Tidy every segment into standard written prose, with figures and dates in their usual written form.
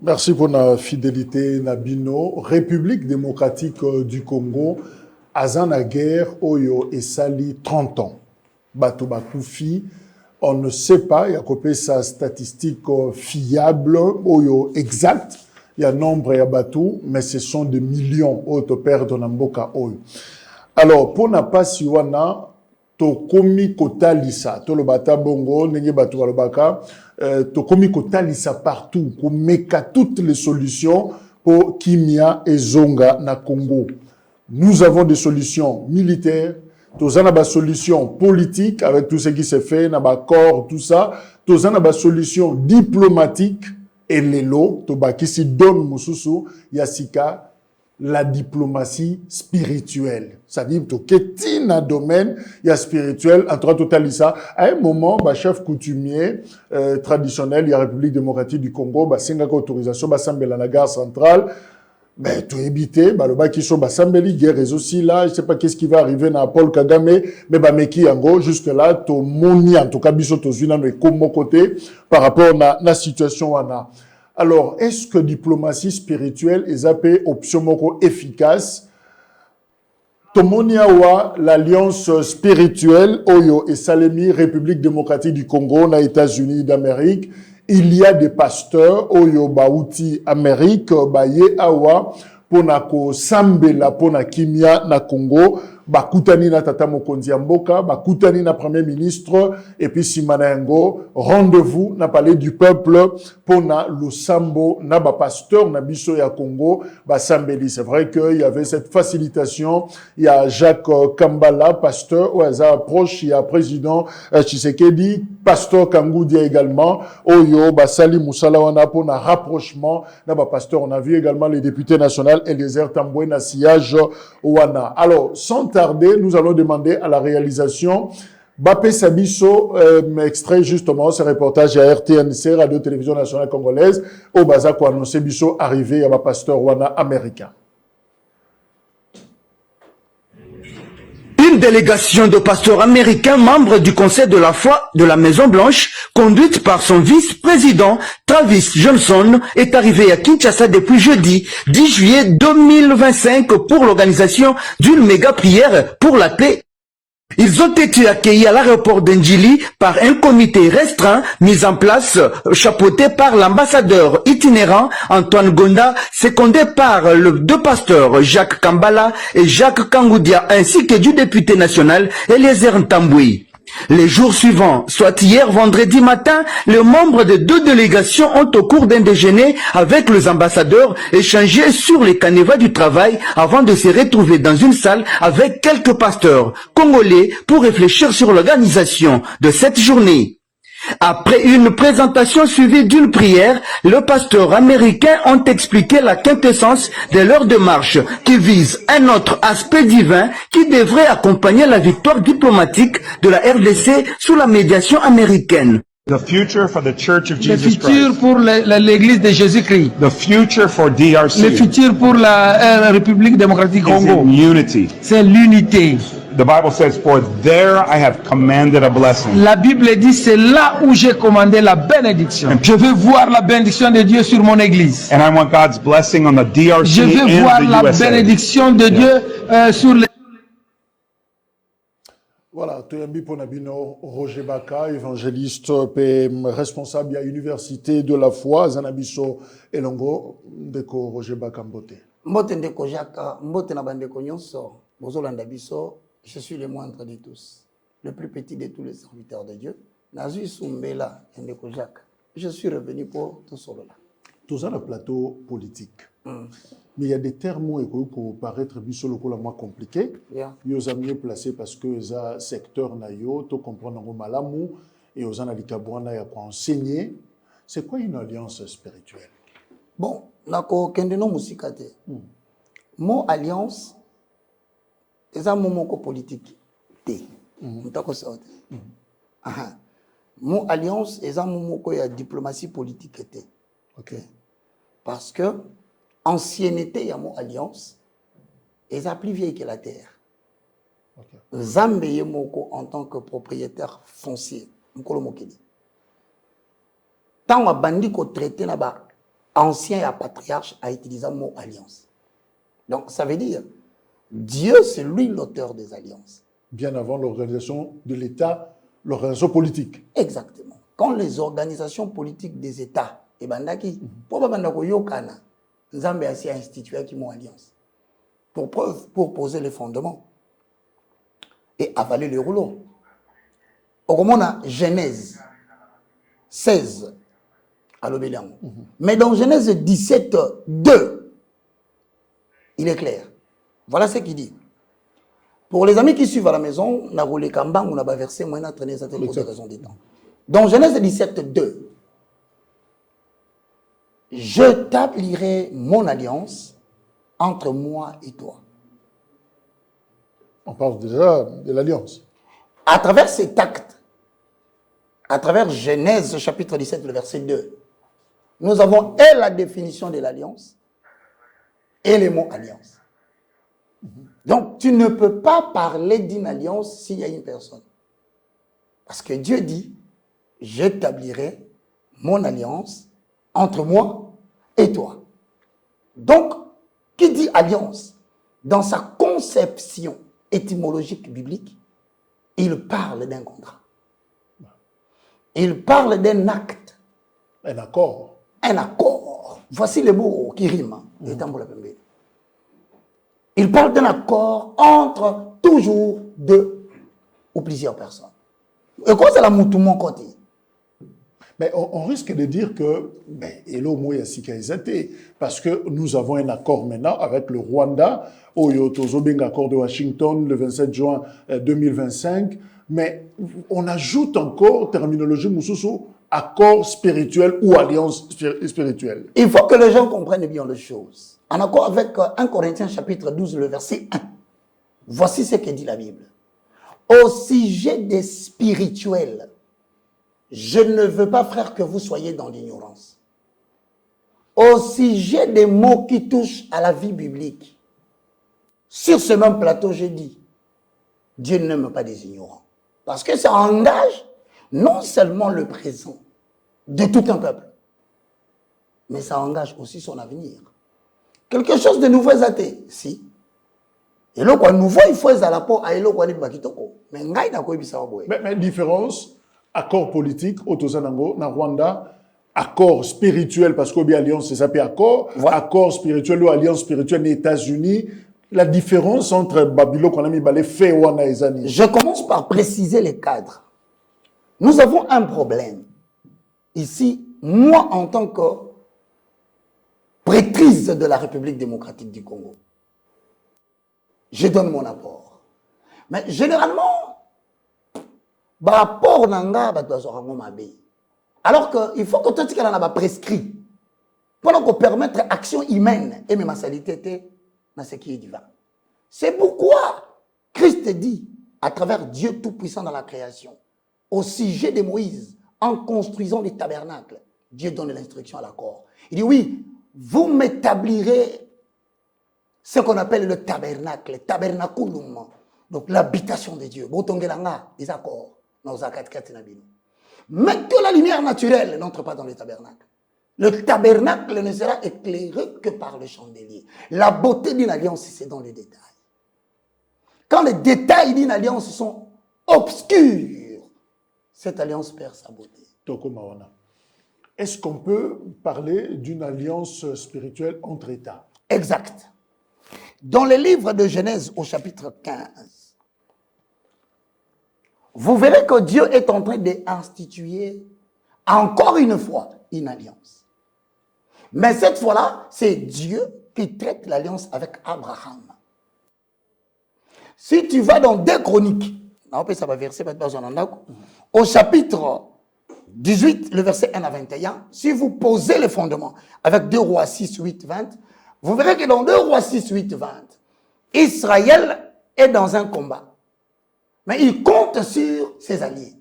Merci pour la fidélité, Nabino. République démocratique du Congo, Azana guerre, Oyo et Sali, 30 ans. Bato Bakoufi, on ne sait pas, il y a copié sa statistique fiable, Oyo exact. Il y a nombre et Batou, mais ce sont des millions auto perdre Namboka Oyo. Alors, pour n'a pas si wana, to komi kota lisa, to le bata bongo, nenge batu walobaka, to komi kota lisa partout, pour meka toutes les solutions pour Kimia et Zonga na Congo. Nous avons des solutions militaires, tous en a des solutions politiques avec tout ce qui s'est fait, na ba corps, tout ça, tous en a des solutions diplomatiques et les lots, to ba qui si donne mususu, yasika, la diplomatie spirituelle. Ça dit que tu as un domaine, il y a spirituel, entre tout ça. À un moment, bah, chef coutumier traditionnel, il y a la République démocratique du Congo, bah, c'est une autorisation, bah, semble la gare centrale, mais tout éviter, bah, le bas qui sont, bah, semble guerre aussi là, je sais pas qu'est-ce qui va arriver dans Paul Kagame, mais bah, mais qui en gros, jusque là, tout moni, en tout cas, biso, tout zuna, mais comme mon côté, par rapport à la situation, on a. Alors, est-ce que diplomatie spirituelle est une option efficace? Tomoniawa, l'alliance spirituelle, Oyo et Salemi, République démocratique du Congo, aux États-Unis d'Amérique, il y a des pasteurs, Oyo Baouti, Amérique, Baye Awa, Ponako Sambela, Ponakimia, na Congo, Bakutani na Tata Mokonzi Mboka, Bakutani na Premier ministre, et puis Simanengo, rendez-vous, na palais du peuple, Pona Losambo, na ba pasteur, na biso ya Congo, Sambeli. C'est vrai qu'il y avait cette facilitation, il y a Jacques Kambala, pasteur, ou à proche, il y a président Tshisekedi, pasteur Kangoudia également, Oyo, Sali Moussalawana, Pona rapprochement, na ba pasteur, on a vu également les députés nationaux, Eliezer Tamboué, na sillage, Ouana. Alors, sans tarder, nous allons demander à la réalisation Bapé Sabiso, extrait justement ce reportage à RTNC, Radio-Télévision Nationale Congolaise, au Baza quoi annoncé Biso arrivé à ma pasteur Wana américain. Une délégation de pasteurs américains membres du Conseil de la foi de la Maison Blanche, conduite par son vice-président Travis Johnson, est arrivée à Kinshasa depuis jeudi 10 juillet 2025 pour l'organisation d'une méga prière pour la paix. Ils ont été accueillis à l'aéroport d'Ndjili par un comité restreint mis en place, chapeauté par l'ambassadeur itinérant Antoine Gonda, secondé par les deux pasteurs Jacques Kambala et Jacques Kangoudia, ainsi que du député national Eliezer Ntamboué. Les jours suivants, soit hier vendredi matin, les membres de deux délégations ont au cours d'un déjeuner avec les ambassadeurs échangé sur les canevas du travail avant de se retrouver dans une salle avec quelques pasteurs congolais pour réfléchir sur l'organisation de cette journée. Après une présentation suivie d'une prière, les pasteurs américains ont expliqué la quintessence de leur démarche qui vise un autre aspect divin qui devrait accompagner la victoire diplomatique de la RDC sous la médiation américaine. The future for the Church of Jesus le futur Christ. Pour l'Église de Jésus-Christ. The future for DRC. Le futur pour la République démocratique du Congo. Unity. C'est l'unité. The Bible says, "For there I have commanded a blessing." La Bible dit, c'est là où j'ai commandé la bénédiction. Je veux voir la bénédiction de Dieu sur mon Église. And I want God's blessing on the DRC Je veux and voir the la USA. bénédiction de Dieu sur les... Voilà, Toyambi Ponabino, Roger Baka, évangéliste, responsable à l'Université de la foi, Zanabiso Elongo, Ndeko Roger Baka Mbote. Mbote Ndeko Jacques, Mbote Nabandeko Nyonso, Bozolanda Biso, je suis le moindre de tous, le plus petit de tous les serviteurs de Dieu. Nazui Sumbela Ndeko Jacques, je suis revenu pour tout cela. Tout ça, le plateau politique. Mais il y a des termes qui peuvent paraître moins compliqués. Ils sont mieux placés parce que les secteurs nayo, tu comprends malamu et aux analikabouana ya quoi enseigner. C'est quoi une alliance spirituelle? Bon, nako kendeno musikate. Mon alliance, c'est un moment politique. Mon alliance, c'est un moment de diplomatie politique. Ok. Parce que ancienneté, il y a mon alliance, et ça plus vieille que la terre. Zambé Moko en tant que propriétaire foncier. Tant que bandi ko traité na ba ancien et patriarche a utilisé le mot alliance. Donc, ça veut dire, Dieu, c'est lui l'auteur des alliances. Bien avant l'organisation de l'État, l'organisation politique. Exactement. Quand les organisations politiques des États, et bandaki, pour bandako yokana, Nzambe a institué qui m'ont alliance. Pour preuve, pour poser les fondements et avaler les rouleaux. Au moment de Genèse 16, à l'obélian. Mais dans Genèse 17, 2, il est clair. Voilà ce qu'il dit. Pour les amis qui suivent à la maison, on a roulé Kambang, on a versé, moi, on a traîné cette raison des temps. Dans Genèse 17, 2, je t'appliquerai mon alliance entre moi et toi. On parle déjà de l'alliance. À travers cet acte, à travers Genèse chapitre 17, le verset 2, nous avons et la définition de l'alliance et les mots alliance. Donc, tu ne peux pas parler d'une alliance s'il y a une personne. Parce que Dieu dit, j'établirai mon alliance entre moi et toi. Donc, qui dit alliance? Dans sa conception étymologique biblique, il parle d'un contrat. Il parle d'un acte. Un accord. Un accord. Voici les mots qui riment. Il parle d'un accord entre toujours deux ou plusieurs personnes. Et quoi c'est la moutoumon côté? Mais on risque de dire que, parce que nous avons un accord maintenant avec le Rwanda, au Yotozobenga accord de Washington le 27 juin 2025, mais on ajoute encore, terminologie Moussoussou, accord spirituel ou alliance spirituelle. Il faut que les gens comprennent bien les choses. En accord avec 1 Corinthiens chapitre 12, le verset 1, voici ce que dit la Bible. Au sujet des spirituels, je ne veux pas, frère, que vous soyez dans l'ignorance. Au sujet des mots qui touchent à la vie biblique, sur ce même plateau, j'ai dit, Dieu n'aime pas des ignorants. Parce que ça engage non seulement le présent de tout un peuple, mais ça engage aussi son avenir. Quelque chose de nouveau est athée, si. Et là, quoi nouveau, il faut à la peau, à l'élo, quoi, il mais mais différence, accord politique, Otozanango, na Rwanda, accord spirituel, parce qu'au bien alliance, c'est ça, puis accord, voilà. Accord spirituel ou alliance spirituelle des États-Unis, la différence entre Babylone, qu'on a mis, les faits ou Anaïsani. Je commence par préciser les cadres. Nous avons un problème. Ici, moi, en tant que prêtrise de la République démocratique du Congo, je donne mon apport. Mais généralement, rapport nanga alors qu'il faut que tout ce qu'on a prescrit pour qu'on permette action humaine et même ma salité dans ce qui est divin. C'est pourquoi Christ dit à travers Dieu tout-puissant dans la création, au sujet de Moïse, en construisant les tabernacles, Dieu donne l'instruction à l'accord. Il dit oui, vous m'établirez ce qu'on appelle le tabernacle, tabernaculum, donc l'habitation de Dieu. Des accords. Mais que la lumière naturelle n'entre pas dans le tabernacle. Le tabernacle ne sera éclairé que par le chandelier. La beauté d'une alliance, c'est dans les détails. Quand les détails d'une alliance sont obscurs, cette alliance perd sa beauté. Est-ce qu'on peut parler d'une alliance spirituelle entre États? Exact. Dans le livre de Genèse au chapitre 15, vous verrez que Dieu est en train d'instituer encore une fois une alliance. Mais cette fois-là, c'est Dieu qui traite l'alliance avec Abraham. Si tu vas dans 2 Chroniques, au chapitre 18, le verset 1 à 21, si vous posez les fondements avec 2 Rois 6, 8, 20, vous verrez que dans 2 Rois 6, 8, 20, Israël est dans un combat. Mais il compte sur ses alliés.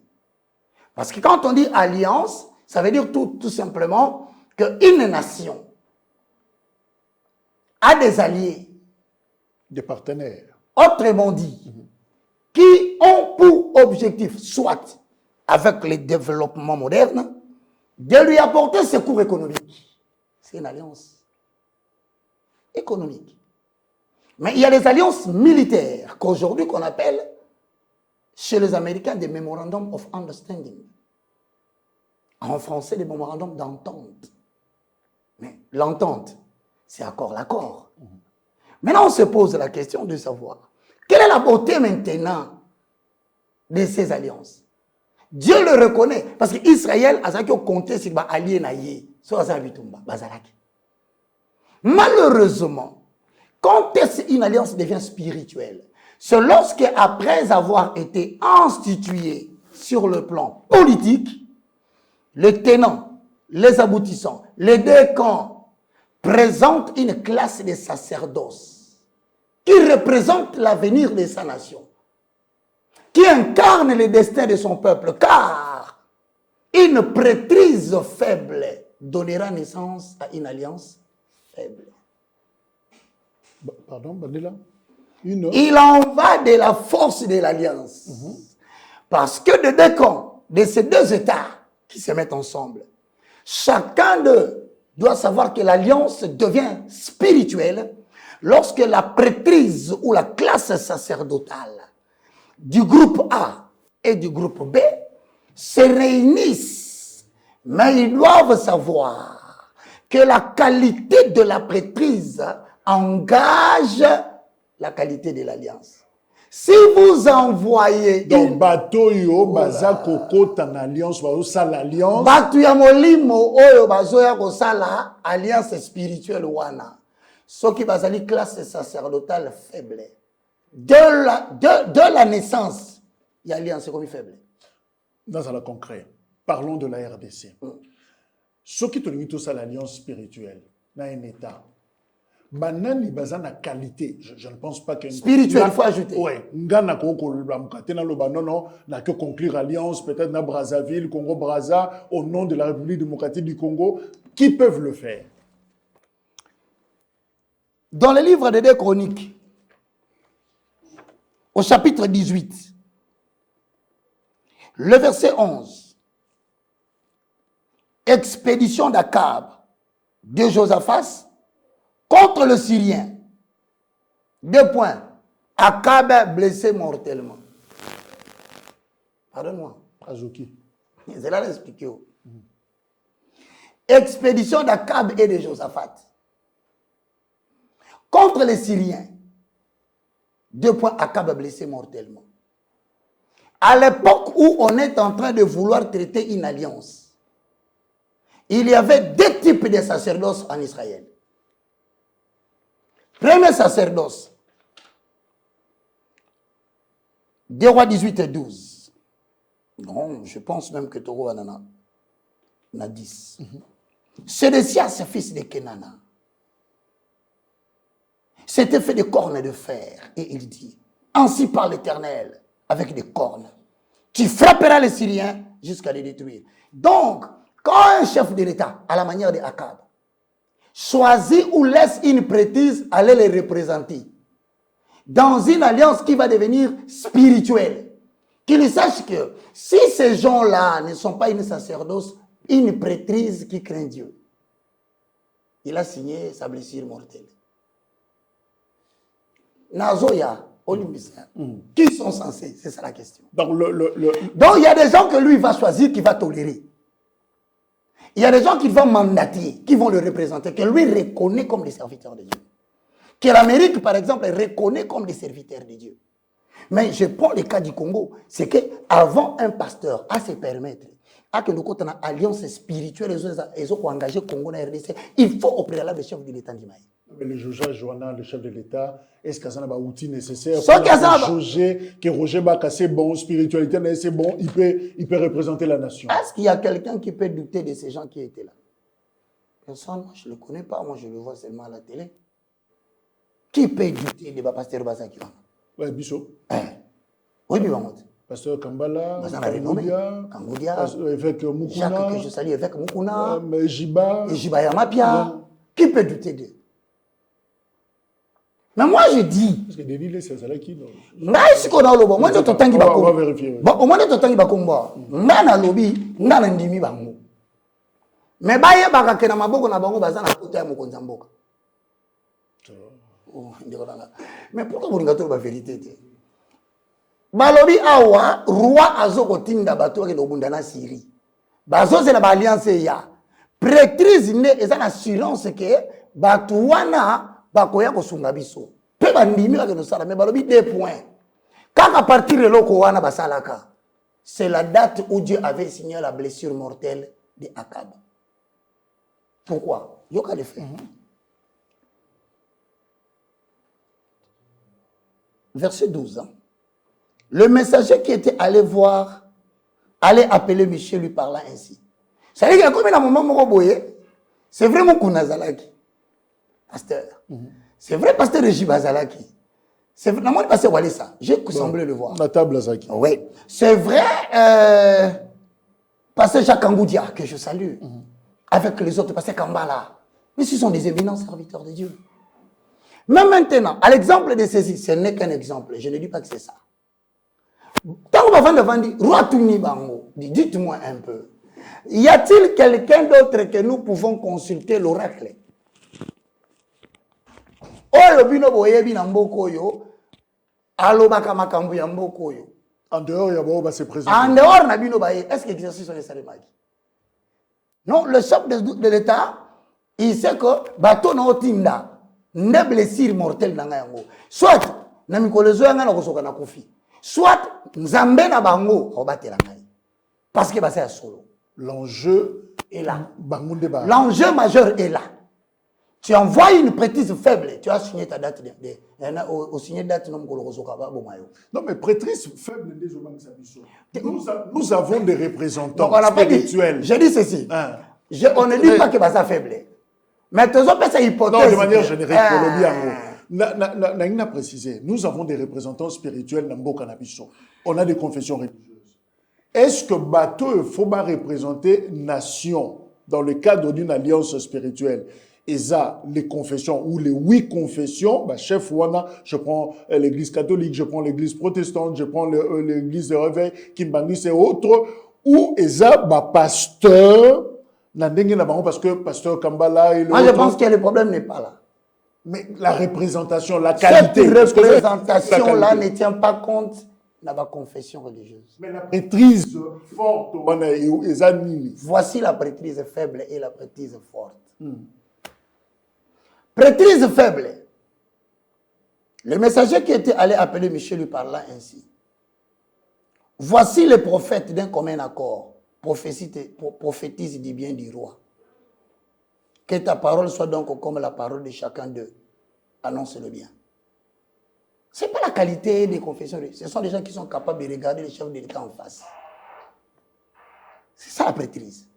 Parce que quand on dit alliance, ça veut dire tout simplement qu'une nation a des alliés. Des partenaires. Autrement dit, qui ont pour objectif, soit avec les développements modernes, de lui apporter secours économique. c'est une alliance économique. Mais il y a les alliances militaires qu'aujourd'hui qu'on appelle chez les Américains des Memorandum of Understanding. En français, des mémorandums d'entente. Mais l'entente, c'est encore l'accord. Maintenant, on se pose la question de savoir quelle est la beauté maintenant de ces alliances. Dieu le reconnaît parce qu'Israël a compté sur les alliés naïe, sur les bitumba, bazalaki. Malheureusement, quand une alliance devient spirituelle, c'est lorsque, après avoir été instituée sur le plan politique, les tenants, les aboutissants, les deux camps présentent une classe de sacerdoce qui représente l'avenir de sa nation, qui incarne le destin de son peuple, car une prêtrise faible donnera naissance à une alliance faible. Pardon, Bandela? Il en va de la force de l'alliance. Parce que de deux camps, de ces deux États qui se mettent ensemble, chacun d'eux doit savoir que l'alliance devient spirituelle lorsque la prêtrise ou la classe sacerdotale du groupe A et du groupe B se réunissent. Mais ils doivent savoir que la qualité de la prêtrise engage la qualité de l'alliance. Si vous envoyez donc bateau yo baza kokota na alliance bazo sala alliance batu ya molimo oyo bazoya kosala alliance spirituelle wana soki bazali classe sacerdotale faible de la naissance il y a alliance comme faible. Dans un concret, parlons de la RDC. Ce qui te ça l'alliance spirituelle dans un État. Banani bazana qualité, je ne pense pas que spirituel il faut ajouter. Ouais, ngana ko non n'a que conclure alliance peut-être na Brazzaville, Congo Brazza au nom de la République démocratique du Congo qui peuvent le faire. Dans le livre des 2 Chroniques au chapitre 18 le verset 11 expédition d'Akab de Josaphat contre le Syrien. 2 points. Akab blessé mortellement. Pardonne-moi. Azuki. C'est là l'expliquer. Expédition d'Akab et de Josaphat contre les Syriens. 2 points. Akab blessé mortellement. À l'époque où on est en train de vouloir traiter une alliance, il y avait 2 types de sacerdoce en Israël. Premier sacerdoce, 2 Rois 18 et 12. Non, je pense même que Toro en a 10. Sédécias, fils de Kenana, s'était fait des cornes de fer. Et il dit, ainsi par l'Éternel, avec des cornes, tu frapperas les Syriens jusqu'à les détruire. Donc, quand un chef de l'État, à la manière de Akab, choisit ou laisse une prêtrise aller les représenter dans une alliance qui va devenir spirituelle, qu'il sache que si ces gens-là ne sont pas une sacerdoce, une prêtrise qui craint Dieu, il a signé sa blessure mortelle. Nazoya, Olympicien, qui sont censés? C'est ça la question. Donc, Donc il y a des gens que lui va choisir, qui va tolérer. Il y a des gens qui vont mandater, qui vont le représenter, que lui reconnaît comme des serviteurs de Dieu. Que l'Amérique, par exemple, reconnaît comme des serviteurs de Dieu. Mais je prends le cas du Congo, c'est qu'avant un pasteur à se permettre, à que nous avons une alliance spirituelle, ils ont engagé le Congo dans la RDC, il faut au préalable le chef de l'État du Maï. Mais le juge Joanna, le chef de l'État, est-ce qu'il y a un outil nécessaire pour juger que Roger Baka c'est bon, spiritualité c'est bon, il peut représenter la nation? Est-ce qu'il y a quelqu'un qui peut douter de ces gens qui étaient là? Personne, moi je ne le connais pas, moi je le vois seulement à la télé. Qui peut douter de pasteur Bazaki? Oui, Bishop. Oui, Bibamot. Pasteur Kambala, Kamboudia, évêque Mukuna, Jacques que je salue, évêque Mukuna, Jiba Yamapia. Qui peut douter d'eux? Mais moi je dis, parce que des villes, c'est ça qui non. on va vérifier. Au moins de temps il va combattre. Nana lobby, nana ndimi bango. Mais baye baka ke na maboko na bango baza na kota ya mokonzi mboka. Oh, mais pourquoi vous regardez la vérité? Balobi awa roi azoko tinda bato ke obunda na Syrie. Bazo c'est la alliance ya. Prêtrise ne eza na assurance que bato wana bakoya kosunga biso. Pe bandimi ka no sala mais balobi 2 points. Quand à partir de loko wana basalaka, c'est la date où Dieu avait signé la blessure mortelle de Akab. Pourquoi? Yoka le fait. Verset 12. Hein. Le messager qui était allé voir, allait appeler Michel, lui parla ainsi. Ça veut dire que comme il a un moment, c'est vraiment Kounazalaki, pasteur. C'est vrai, pasteur Régis Bazalaki. C'est vraiment pasteur Walesa. J'ai semblé le voir. La table Azaki. Oui. C'est vrai, pasteur Jacques Angoudia, que je salue, avec les autres, pasteur Kambala. Mais ce sont des éminents serviteurs de Dieu. Mais maintenant, à l'exemple de ceci, ce n'est qu'un exemple. Je ne dis pas que c'est ça. Tant qu'on va vendre, roi Touni Bango, dites-moi un peu. Y a-t-il quelqu'un d'autre que nous pouvons consulter l'oracle? Oyo bino boyebi na mboko yo, alobaka makambu ya mboko yo. En dehors, il y a se présenter. En dehors na bino baye, est-ce que l'exercice est salemaki? Non, le chef de l'État, il sait que bateau na otinda. Ne blessure mortelle na yango soit na mikolezo yanga na kosoka na kofi soit nzambe na bango obatela ngai parce que ba c'est solo. L'enjeu est là. L'enjeu majeur est là. Tu envoies une prêtrise faible, tu as signé ta date au signé date non kosoka ba bomayo. Non mais prêtrise faible nous avons des représentants spirituels. Je dis ceci. On ne dit pas que ba ça faible. Mais tu as hypothèse. Non, de manière générale, on a précisé, nous avons des représentants spirituels dans Mboka na biso. On a des confessions religieuses. Est-ce que Bateau faut pas représenter nation dans le cadre d'une alliance spirituelle? Et ça, les confessions ou les 8 confessions, bah, chef Wana, je prends l'église catholique, je prends l'église protestante, je prends l'église de réveil, Kimbangis et autres, ou ça, bah, pasteur. Parce que pasteur Kambala et moi je pense que le problème n'est pas là. Mais la représentation, la qualité. Cette représentation-là ne tient pas compte de la confession religieuse. Mais la prêtrise forte, voici la prêtrise faible et la prêtrise forte. Prêtrise faible. Le messager qui était allé appeler Michel lui parla ainsi. Voici les prophètes d'un commun accord. Prophétise du bien du roi. Que ta parole soit donc comme la parole de chacun d'eux. Annonce le bien. Ce n'est pas la qualité des confessions. Ce sont des gens qui sont capables de regarder les chefs de l'État en face. C'est ça la prêtrise.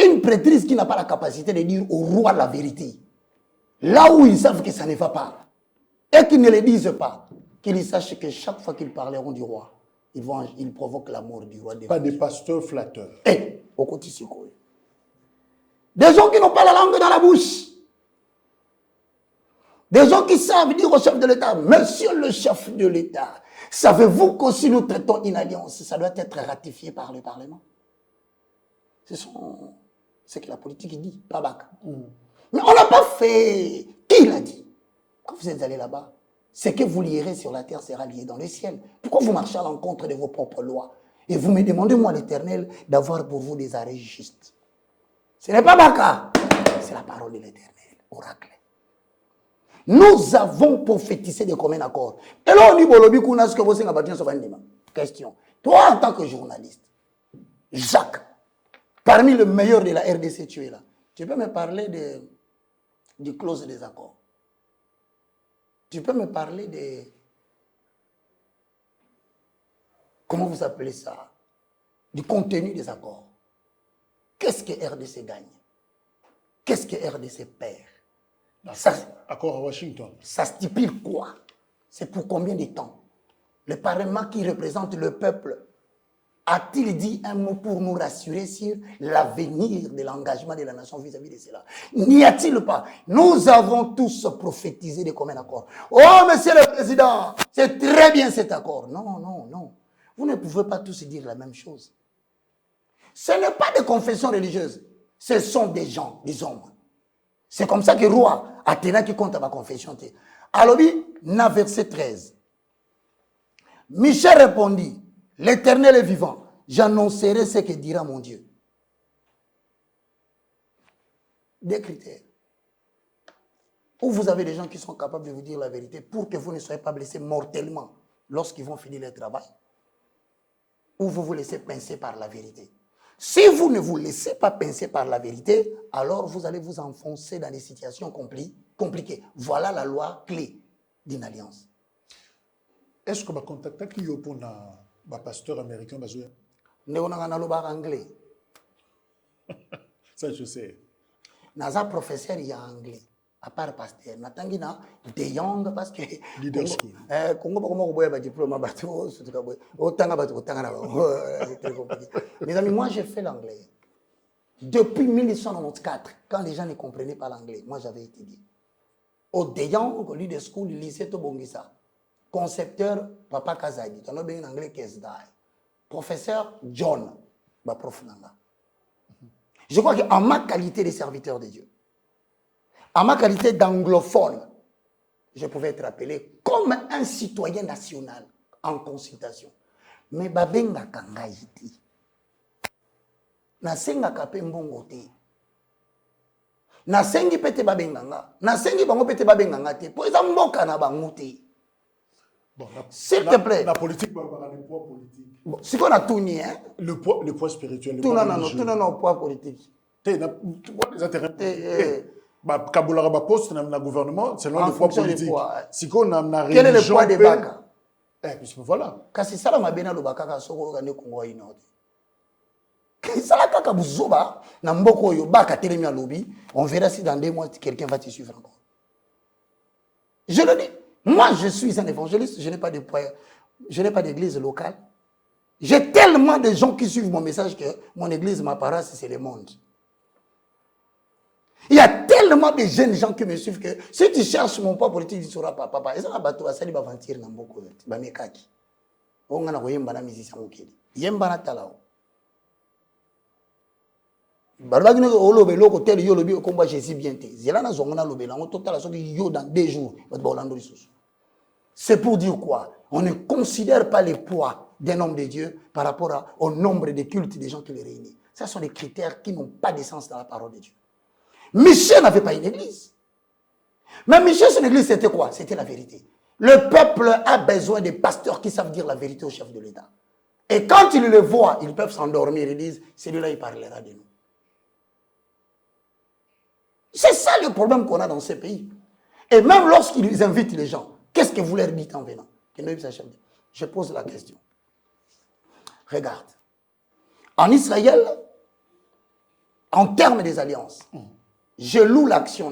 Une prêtrise qui n'a pas la capacité de dire au roi la vérité. Là où ils savent que ça ne va pas. Et qu'ils ne le disent pas. Qu'ils sachent que chaque fois qu'ils parleront du roi, ils provoquent la mort du roi. Pas des pasteurs flatteurs. Et, au quotidien, des gens qui n'ont pas la langue dans la bouche. Des gens qui savent dire au chef de l'État, monsieur le chef de l'État, savez-vous que si nous traitons une alliance, ça doit être ratifié par le Parlement? C'est ce que la politique dit, pas Baka. Mais on n'a pas fait. Qui l'a dit? Quand vous êtes allé là-bas, ce que vous lierez sur la terre sera lié dans le ciel. Pourquoi vous marchez à l'encontre de vos propres lois? Et vous me demandez, moi, l'Éternel, d'avoir pour vous des arrêts justes. Ce n'est pas Baka, c'est la parole de l'Éternel, oracle. Nous avons prophétisé de commun accord. Et là, on dit, Bolobi, Kuna, ce que vous savez, question. Toi, en tant que journaliste, Jacques, parmi les meilleurs de la RDC, tu es là. Tu peux me parler du clause des accords? Tu peux me parler de... Comment vous appelez ça? Du contenu des accords. Qu'est-ce que RDC gagne? Qu'est-ce que RDC perd? Accord à Washington. Ça stipule quoi? C'est pour combien de temps? Le Parlement qui représente le peuple a-t-il dit un mot pour nous rassurer sur l'avenir de l'engagement de la nation vis-à-vis de cela? N'y a-t-il pas? Nous avons tous prophétisé de commun accord. Oh, monsieur le président, c'est très bien cet accord. Non, non, non. Vous ne pouvez pas tous dire la même chose. Ce n'est pas des confessions religieuses. Ce sont des gens, des hommes. C'est comme ça que le roi Athéna qui compte à ma confession. Alors, na verset 13. Michel répondit, l'Éternel est vivant, j'annoncerai ce que dira mon Dieu. Des critères. Où vous avez des gens qui sont capables de vous dire la vérité pour que vous ne soyez pas blessés mortellement lorsqu'ils vont finir leur travail. Ou vous vous laissez pincer par la vérité. Si vous ne vous laissez pas pincer par la vérité, alors vous allez vous enfoncer dans des situations compliquées. Voilà la loi clé d'une alliance. Est-ce que vous contactez qui est pour un pasteur américain? Nous avons anglais. Ça, je sais. Nous avons un professeur qui est anglais. À part pasteur. Nous avons De Jong parce que. Leader school. Mes amis, moi j'ai fait l'anglais. Depuis 1894, quand les gens ne comprenaient pas l'anglais, moi j'avais étudié. Au De Jong, au Leader School, le lycée Tobongisa. Concepteur, Papa Kazadi. On a bien en anglais professeur John, prof Nanga. Je crois qu'en ma qualité de serviteur de Dieu, en ma qualité d'anglophone, je pouvais être appelé comme un citoyen national en consultation. Mais babenga kangaiti. Nasenga kape mbongo te. Nasengi pete babenganga. Nasengi bango pete babenganga te. Po eza mboka na bango te. Bon, s'il te plaît. La politique, le poids politique. Bon, c'est qu'on a tout nié, hein? Le poids spirituel. Tout non, poids politique. Les intérêts. Kaboula poste dans le gouvernement, c'est le poids politique. Si on a quel est le poids des Baka? Voilà. Kasi sala mabena lo Baka soko kane Congo ino. Kasi sala kaka buzoba na mboko yo Baka telemi alobi, on verra si dans 2 mois quelqu'un va te suivre encore. Je le dis. Moi, je suis un évangéliste, je n'ai pas de poids, je n'ai pas d'église locale. J'ai tellement de gens qui suivent mon message que mon église, ma paroisse, c'est le monde. Il y a tellement de jeunes gens qui me suivent que si tu cherches mon poids politique, tu ne sauras pas. Papa, ils ont un bateau à salir aventure dans beaucoup de choses. On a un peu de musicien. Il y a un peu de talent. Barbagino olobe loko tel yo lobi combat Jésus bien té. Zela na zongona lobe la on total so yo dans 2 jours. C'est pour dire quoi? On ne considère pas le poids d'un homme de Dieu par rapport au nombre de cultes des gens qui les réunissent. Ce sont des critères qui n'ont pas de sens dans la parole de Dieu. Michel n'avait pas une église. Mais Michel, son église, c'était quoi? C'était la vérité. Le peuple a besoin de pasteurs qui savent dire la vérité au chef de l'État. Et quand ils le voient, ils peuvent s'endormir et disent, celui-là, il parlera de nous. C'est ça le problème qu'on a dans ces pays. Et même lorsqu'ils invitent les gens, qu'est-ce que vous leur dites en venant? Je pose la question. Regarde. En Israël, en termes des alliances, je loue l'action.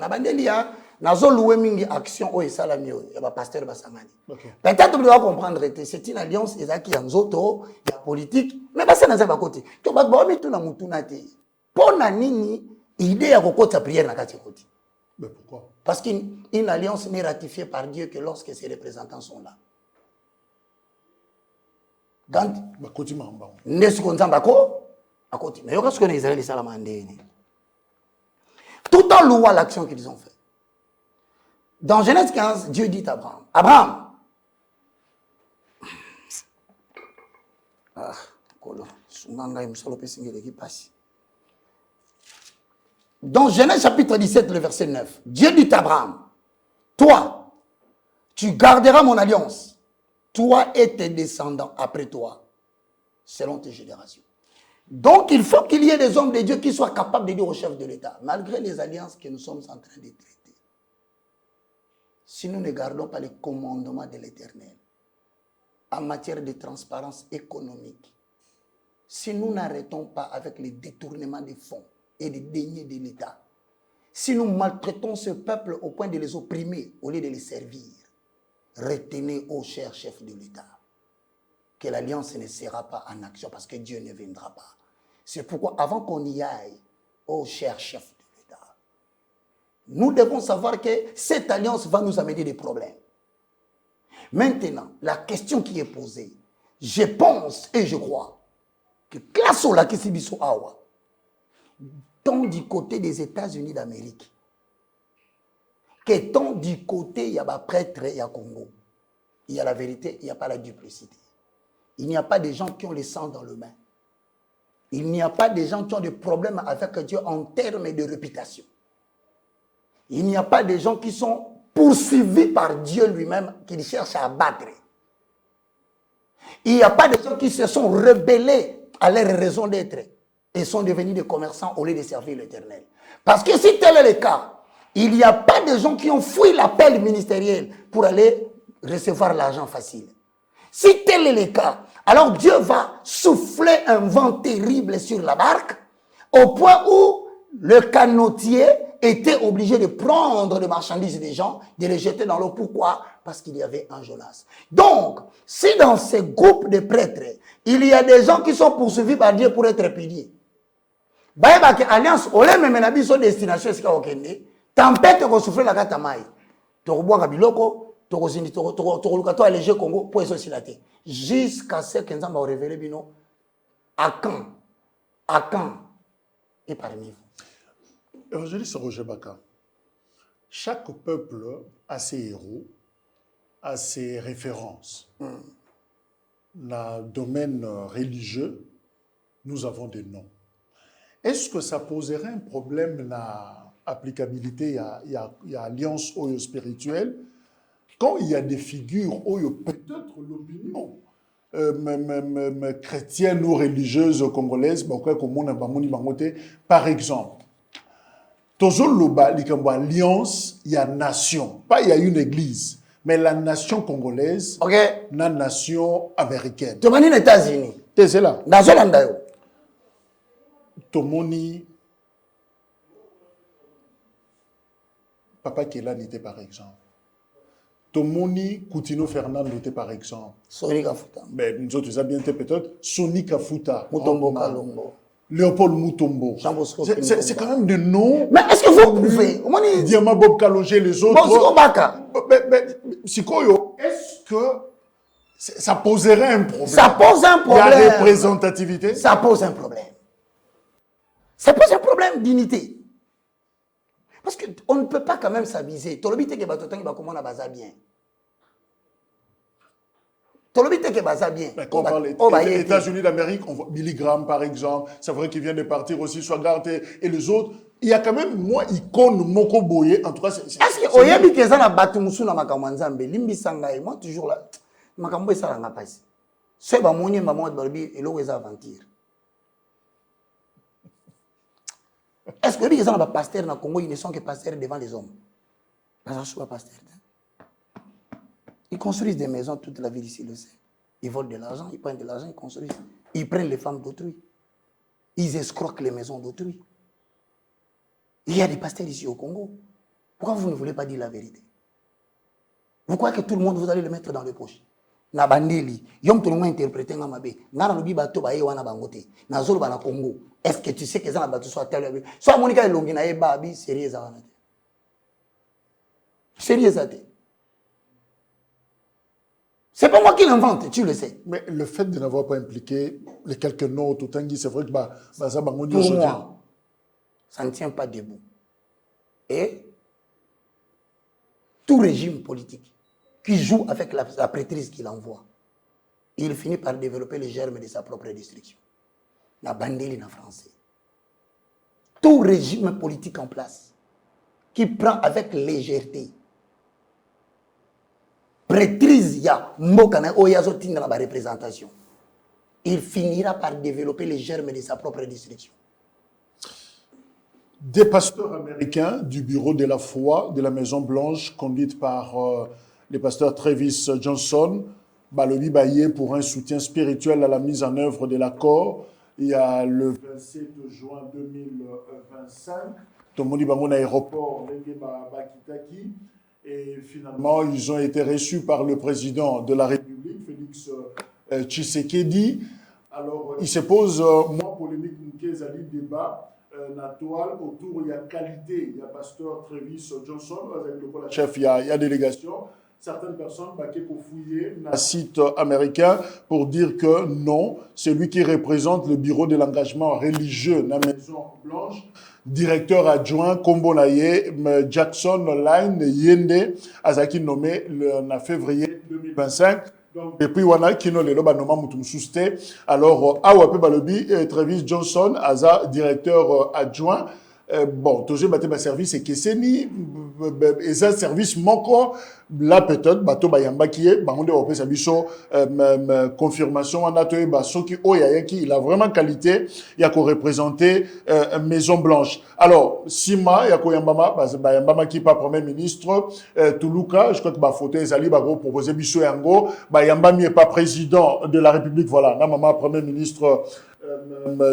Nazo loué mingi action o esalami o ya ba pasteur basangani. Peut-être vous devez comprendre c'est une alliance ezaki ya nzoto ya politique mais basa na za ba côté. To ba ba mitu na mutu na te. Pona nini idée ya kokota prière na kati côté. Mais pourquoi? Parce qu'une alliance n'est ratifiée par Dieu que lorsque ses représentants sont là. Quand ba côté mamba. N'est-ce qu'on s'en bako à côté. Mais yoka ce que les Israéliens salamandé. Tout en louant l'action qu'ils ont fait. Dans Genèse 15, Dieu dit à Abraham, Abraham, dans Genèse chapitre 17, le verset 9, Dieu dit à Abraham, toi, tu garderas mon alliance, toi et tes descendants après toi, selon tes générations. Donc, il faut qu'il y ait des hommes de Dieu qui soient capables de dire au chef de l'État, malgré les alliances que nous sommes en train de traiter, si nous ne gardons pas les commandements de l'Éternel en matière de transparence économique, si nous n'arrêtons pas avec les détournements des fonds et des deniers de l'État, si nous maltraitons ce peuple au point de les opprimer au lieu de les servir, retenez, ô cher chef de l'État, que l'alliance ne sera pas en action parce que Dieu ne viendra pas. C'est pourquoi avant qu'on y aille, ô cher chef de l'État, nous devons savoir que cette alliance va nous amener des problèmes. Maintenant, la question qui est posée, je pense et je crois que place au lac Sibiso Awa, Qu'est-on du côté des États-Unis d'Amérique? Qu'est-on du côté, il y a des prêtres, il y a Congo? Il y a la vérité, il n'y a pas la duplicité. Il n'y a pas des gens qui ont le sang dans le main. Il n'y a pas des gens qui ont des problèmes avec Dieu en termes de réputation. Il n'y a pas des gens qui sont poursuivis par Dieu lui-même, qu'il cherche à abattre. Il n'y a pas des gens qui se sont rebellés à leur raison d'être et sont devenus des commerçants au lieu de servir l'Éternel. Parce que si tel est le cas, il n'y a pas de gens qui ont fui l'appel ministériel pour aller recevoir l'argent facile. Si tel est le cas, alors Dieu va souffler un vent terrible sur la barque au point où le canotier était obligé de prendre les marchandises des gens, de les jeter dans l'eau. Pourquoi? Parce qu'il y avait un Jonas. Donc, si dans ces groupes de prêtres, il y a des gens qui sont poursuivis par Dieu pour être piliers, alliance, on les met à son destination, tempête qu'on souffle la gata maï. Toroboa Kabiloko, Torolukato alléger Congo, pour les oscillater. Jusqu'à ce que nous avons révélé Bino, à quand et parmi vous. Évangéliste Roger Baka, chaque peuple a ses héros, a ses références. Dans le domaine religieux, nous avons des noms. Est-ce que ça poserait un problème dans l'applicabilité à l'alliance spirituelle quand il y a des figures où peut-être l'opinion chrétienne ou religieuse congolaise, par exemple, alliance, il y a nation, pas il y a une église, mais la nation congolaise, la nation américaine. Tu es aux États-Unis. C'est là. Dans ce land-là. Tomoni, Papa Kélan était par exemple. Tomoni, Coutinho Fernando était par exemple. Soni Kafuta. Mais nous autres, ça bien été peut-être. Soni Kafuta. Mutombo Kalongo. Léopold Mutombo. C'est quand même des noms. Mais est-ce que vous pouvez Diama Bob Kalongé, les autres. Sikoyo, est-ce que ça poserait un problème? Ça pose un problème. La représentativité? Ça pose un problème. Ça pose un problème d'unité. Parce qu'on ne peut pas quand même s'aviser. Tolobite ke batotangi bakoma na baza bien. Tolobite ke baza bien. Quand on parle des États-Unis d'Amérique, on voit Billy Graham par exemple, c'est vrai qu'il vient de partir aussi, Swagart et les autres. Il y a quand même, moi, icône Moko Boye, en tout cas, c'est... Est-ce que Oyebi Kezana Batumusu na Makamanzambe, Limbi Sangai, moi toujours là, Makambo ça n'a pas ici. C'est ba moni maman de Barbi et l'eau est aventure. Est-ce que les gens sont pasteurs dans le Congo, ils ne sont que pasteurs devant les hommes? Ils ne sont pas pasteurs. Ils construisent des maisons toute la ville ici, le sait. Ils volent de l'argent, ils prennent de l'argent, ils construisent. Ils prennent les femmes d'autrui. Ils escroquent les maisons d'autrui. Il y a des pasteurs ici au Congo. Pourquoi vous ne voulez pas dire la vérité? Vous croyez que tout le monde, vous allez le mettre dans les poches? Na bandeli, yom tout le monde interprété nga mabe. Ngana lobi bato ba yewana bangote. Na zolo ba na Congo. Est-ce que tu sais que ça na bato soit tel? Soit Monica Elongi na eba abi sérieux za wana. Sérieux ça te. C'est pas moi qui l'invente, tu le sais. Mais le fait de n'avoir pas impliqué les quelques noms au Tanguy, c'est vrai que ça pour moi, ça ne tient pas debout. Et tout régime politique qui joue avec la prêtrise qu'il envoie, il finit par développer les germes de sa propre destruction. La bandeli en français. Tout régime politique en place qui prend avec légèreté prêtrise ya mbokana oyazo tinda la représentation, il finira par développer les germes de sa propre destruction. Des pasteurs américains du bureau de la foi de la Maison Blanche, conduite par le pasteur Travis Johnson, balobi baillé pour un soutien spirituel à la mise en œuvre de l'accord. Il y a le 27 juin 2025, Tomoni Bangon aéroport, Bakitaki, et finalement ils ont été reçus par le président de la République, Félix Tshisekedi. Alors il se pose, moi polémique, Zali débat. La toile autour, il y a qualité, il y a pasteur Travis Johnson, avec le chef, il y a délégation. certaines personnes qui ont fouillé un site américain pour dire que non, celui qui représente le bureau de l'engagement religieux de la Maison Blanche, directeur adjoint Kombonaye Jackson Line Yende, Azaki nommé en février 2025. Donc, depuis wana kino lelo banoma mutum suste. Alors awa pe balobi Travis Johnson aza directeur adjoint. Bon, toujours bateau service et keseni et un service moko là peut-être bateau bayamba qui est bangonde opé sabiso confirmation on a toé baso qui oyayaki il a vraiment qualité il y a qu'on représenter Maison Blanche. Alors Sima il y a ko yambama bayambama qui pas premier ministre Tuluka je crois que ba photo ezali ba proposer biso yango bayamba mi est pas président de la République voilà na maman premier ministre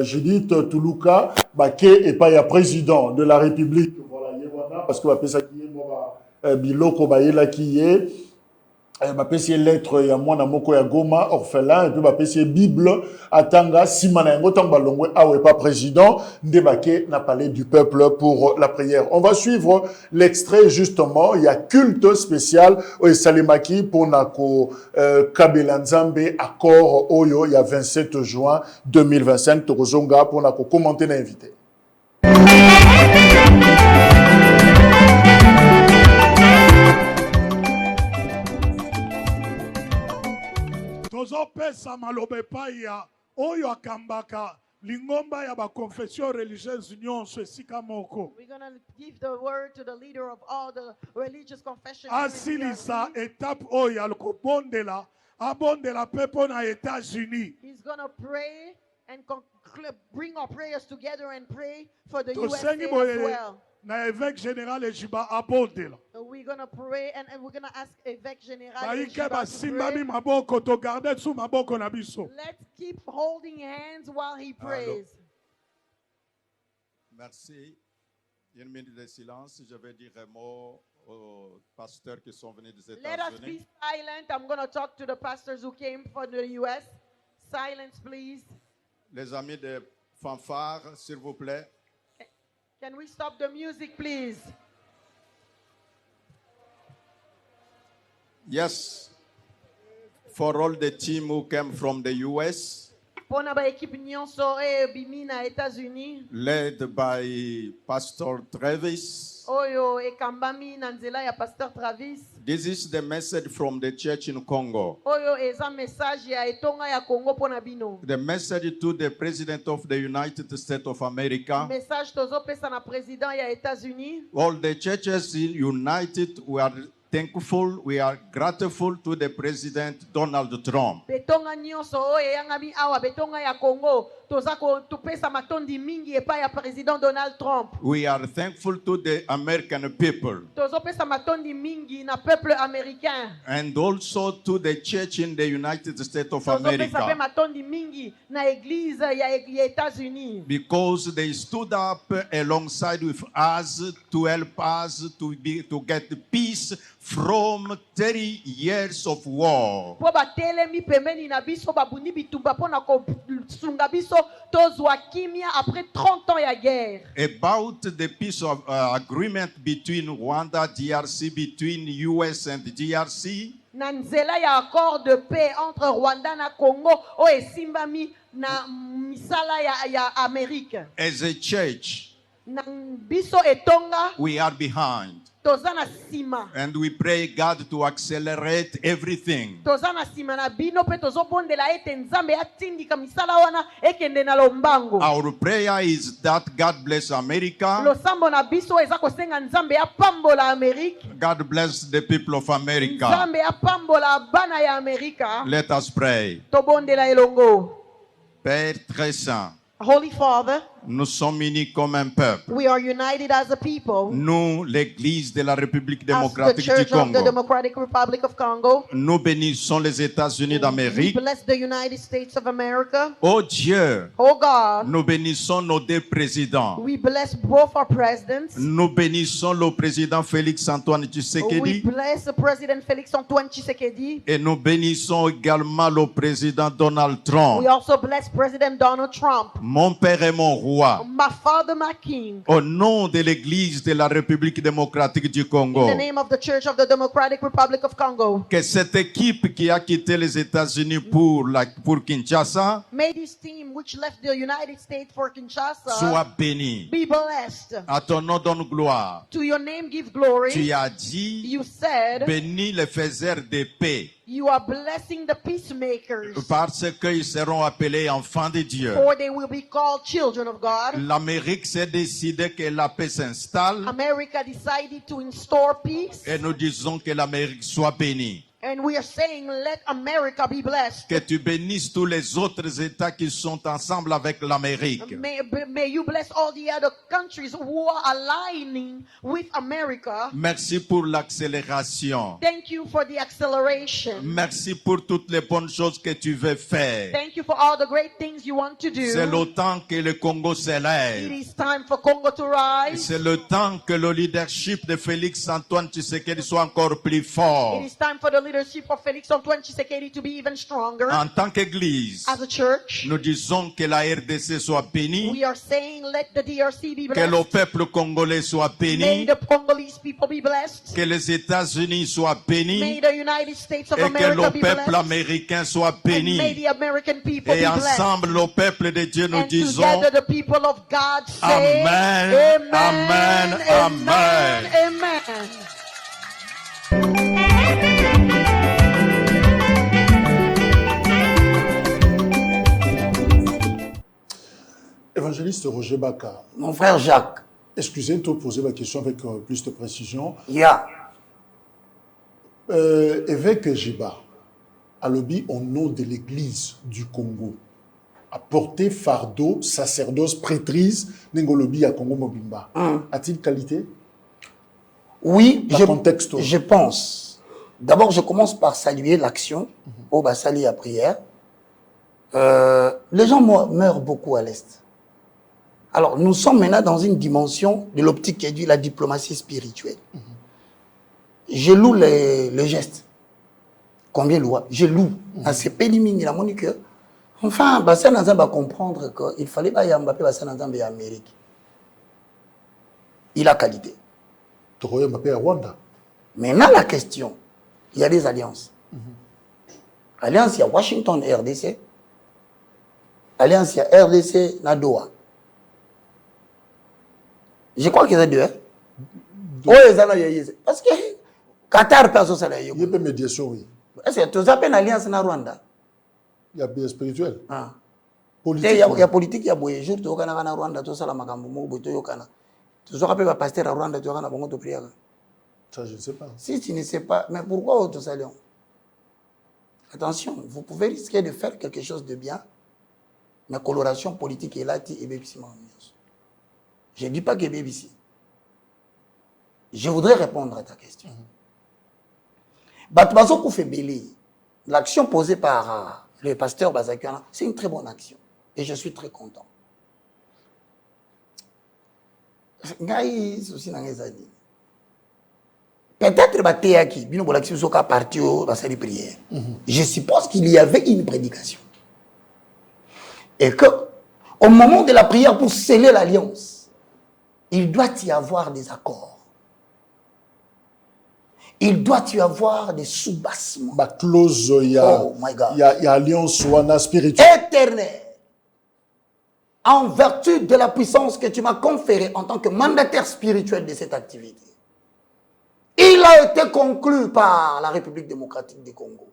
Judith Tuluka Baké et pas ya président de la République voilà yewana parce que ba ça qui est moi biloko ba yela qui est ba pesi lettre ya mwana moko ya Goma orphelin et puis ba pesi Bible atanga simana yango tamba longwe awe pas président Ndebake n'a parlé du peuple pour la prière. On va suivre l'extrait justement, il y a culte spécial au Salimaki pour nako Kabila Nzambe accord Oyo il y a 27 juin 2025 Torozonga pour nako commenter l'invité. Tozopesa malobe paya oyo akambaka lingomba ya ba confession religieuse nyonso esika moko. We're going to give the word to the leader of all the religious confessions. Asilisa étape oyo alokobondela abondela pepo na États-Unis. He's going to pray and bring our prayers together and pray for the USA Tosengi as boye well. na évêque général Ejiba abondela. So we're going to pray and we're going to ask Évêque Général Baike Ejiba to basimbami pray. maboko to garder sous maboko na biso. Let's keep holding hands while he prays. Merci. Une minute de silence. Je vais dire un mot aux pasteurs qui sont venus des Let us be États-Unis. silent. I'm going to talk to the pastors who came from the U.S. Silence, please. Les amis de fanfare, s'il vous plaît. Can we stop the music, please? Yes. For all the team who came from the US, Pona ba équipe nyonso e bimina États-Unis. led by Pastor Travis. Oyo ekambami na nzela ya Pasteur Travis. This is the message from the church in Congo. Oyo eza message ya etonga ya Congo pona bino. The message to the President of the United States of America. Message tozopesa na président ya États-Unis. All the churches united, we are thankful, we are grateful to the President Donald Trump. Betonga nyonso oyo eyangami awa betonga ya Congo toza ko tupesa matondi mingi epai ya président Donald Trump. We are thankful to the American people. Tozopesa matondi mingi na peuple américain. And also to the church in the United States of Tozopesa pe America. matondi mingi na église ya États-Unis. Because they stood up alongside with us to help us to get peace from 30 years of war. Po batelemi pembeni na biso babundi bitumba pona kosunga biso tozwa kimia après 30 ans ya guerre. About the peace of agreement between Rwanda, DRC, between US and DRC. Na nzela ya accord de paix entre Rwanda na Congo o esimbami na misala ya Amérique. As a church, Na biso etonga we are behind. toza na sima. And we pray God to accelerate everything. Toza na sima na bino pe tozobondela ete Nzambe atindika misala wana ekende na lombango. Our prayer is that God bless America. Losambo na biso eza kosenga Nzambe apambola Amérique. God bless the people of America. Nzambe apambola bana ya Amerika. Let us pray. Tobondela elongo. Père très saint, Holy Father, nous sommes unis comme un peuple. we are united as a people. Nous, l'Église de la République As the démocratique du Church of the Congo, Democratic Republic of Congo. nous bénissons les États-Unis We d'Amérique. bless the United States of America. Oh Dieu, Oh God, nous bénissons nos deux présidents. we bless both our presidents. Nous bénissons le président Félix Antoine We Tshisekedi bless the President Félix Antoine Tshisekedi. et nous bénissons également le président Donald We Trump. also bless President Donald Trump. Mon Père et mon roi, roi, my father, my king. au nom de l'Église de la République démocratique du In Congo, the name of the Church of the Democratic Republic of Congo. que cette équipe qui a quitté les États-Unis pour Kinshasa May this team which left the United States for Kinshasa soit bénie. be blessed. À ton nom donne gloire. To your name give glory. Tu as dit, You said bénis les faiseurs de paix, you are blessing the peacemakers, parce qu'ils seront appelés enfants de Dieu. for they will be called children of God. L'Amérique s'est décidé que la paix s'installe America decided to install peace, et nous disons que l'Amérique soit bénie. and we are saying let America be blessed. Que tu bénisses tous les autres États qui sont ensemble avec l'Amérique. May you bless all the other countries who are aligning with America. Merci pour l'accélération. Thank you for the acceleration. Merci pour toutes les bonnes choses que tu veux faire. Thank you for all the great things you want to C'est do. le temps que le Congo It s'élève. is time for Congo to rise. C'est le temps que le leadership de Félix Antoine Tshisekedi soit encore plus fort. It is time for the leadership of Felix Antoine Tshisekedi to be even stronger. En tant qu'Église, As a church, nous disons que la RDC soit bénie, we are saying let the DRC be que le blessed. peuple congolais soit May béni, the Congolese people be blessed. que les États-Unis soient May bénis the United States of et que America le be peuple blessed. américain soit And may béni. the American people Et be blessed. ensemble, le peuple de Dieu, nous And disons together the people of God say Amen, Amen, Amen, Amen. Amen. Évangéliste Roger Baka, Mon frère Jacques, excusez de poser ma question avec plus de précision. ya Évêque Jiba, à lobby au nom de l'Église du Congo, a porté fardeau, sacerdoce, prêtrise, Nengolobi à Congo Mobimba. A-t-il qualité? oui, Par contexte. je pense. D'abord, je commence par saluer l'action au Bassali à prière. Les gens meurent beaucoup à l'Est. Alors, nous sommes maintenant dans une dimension de l'optique qui est due la diplomatie spirituelle. Je loue les gestes. Combien louer? Je loue. À ces pélimines, il a mon cœur. Enfin, Bassan Nazam va comprendre qu'il fallait pas y Mbappé Bassan Nazam et Amérique. Il a qualité. Toroya Mbappé à Rwanda. Maintenant, la question, il y a des alliances. Alliance, il y a Washington et RDC. Alliance, il y a RDC, Nadoa. Je crois qu'il y a deux. Oh, parce que Qatar, personne ne sait. Il y a une médiation, oui. Est-ce que tu as une alliance na Rwanda? Il y a bien spirituel. Ah. Politique. Il y a politique, il y a beaucoup de jours, tu as na Rwanda, tu as la magambo, tu as tu as un pasteur à Rwanda, tu as un bon de prière. Ça, je ne sais pas. Si tu ne sais pas, mais pourquoi autre salion? Attention, vous pouvez risquer de faire quelque chose de bien, mais coloration politique est là, et BBC. Je ne dis pas que BBC. Je voudrais répondre à ta question. Batoubazo Koufebeli, l'action posée par le pasteur Bazakiana, c'est une très bonne action. Et je suis très content. Peut-être je suppose qu'il y avait une prédication. Et que, au moment de la prière pour sceller l'alliance, il doit y avoir des accords. Il doit y avoir des soubassements. Ma clause, il y a, Oh my God. il y a alliance wana spirituelle. Éternel, en vertu de la puissance que tu m'as conférée en tant que mandataire spirituel de cette activité, il a été conclu par la République démocratique du Congo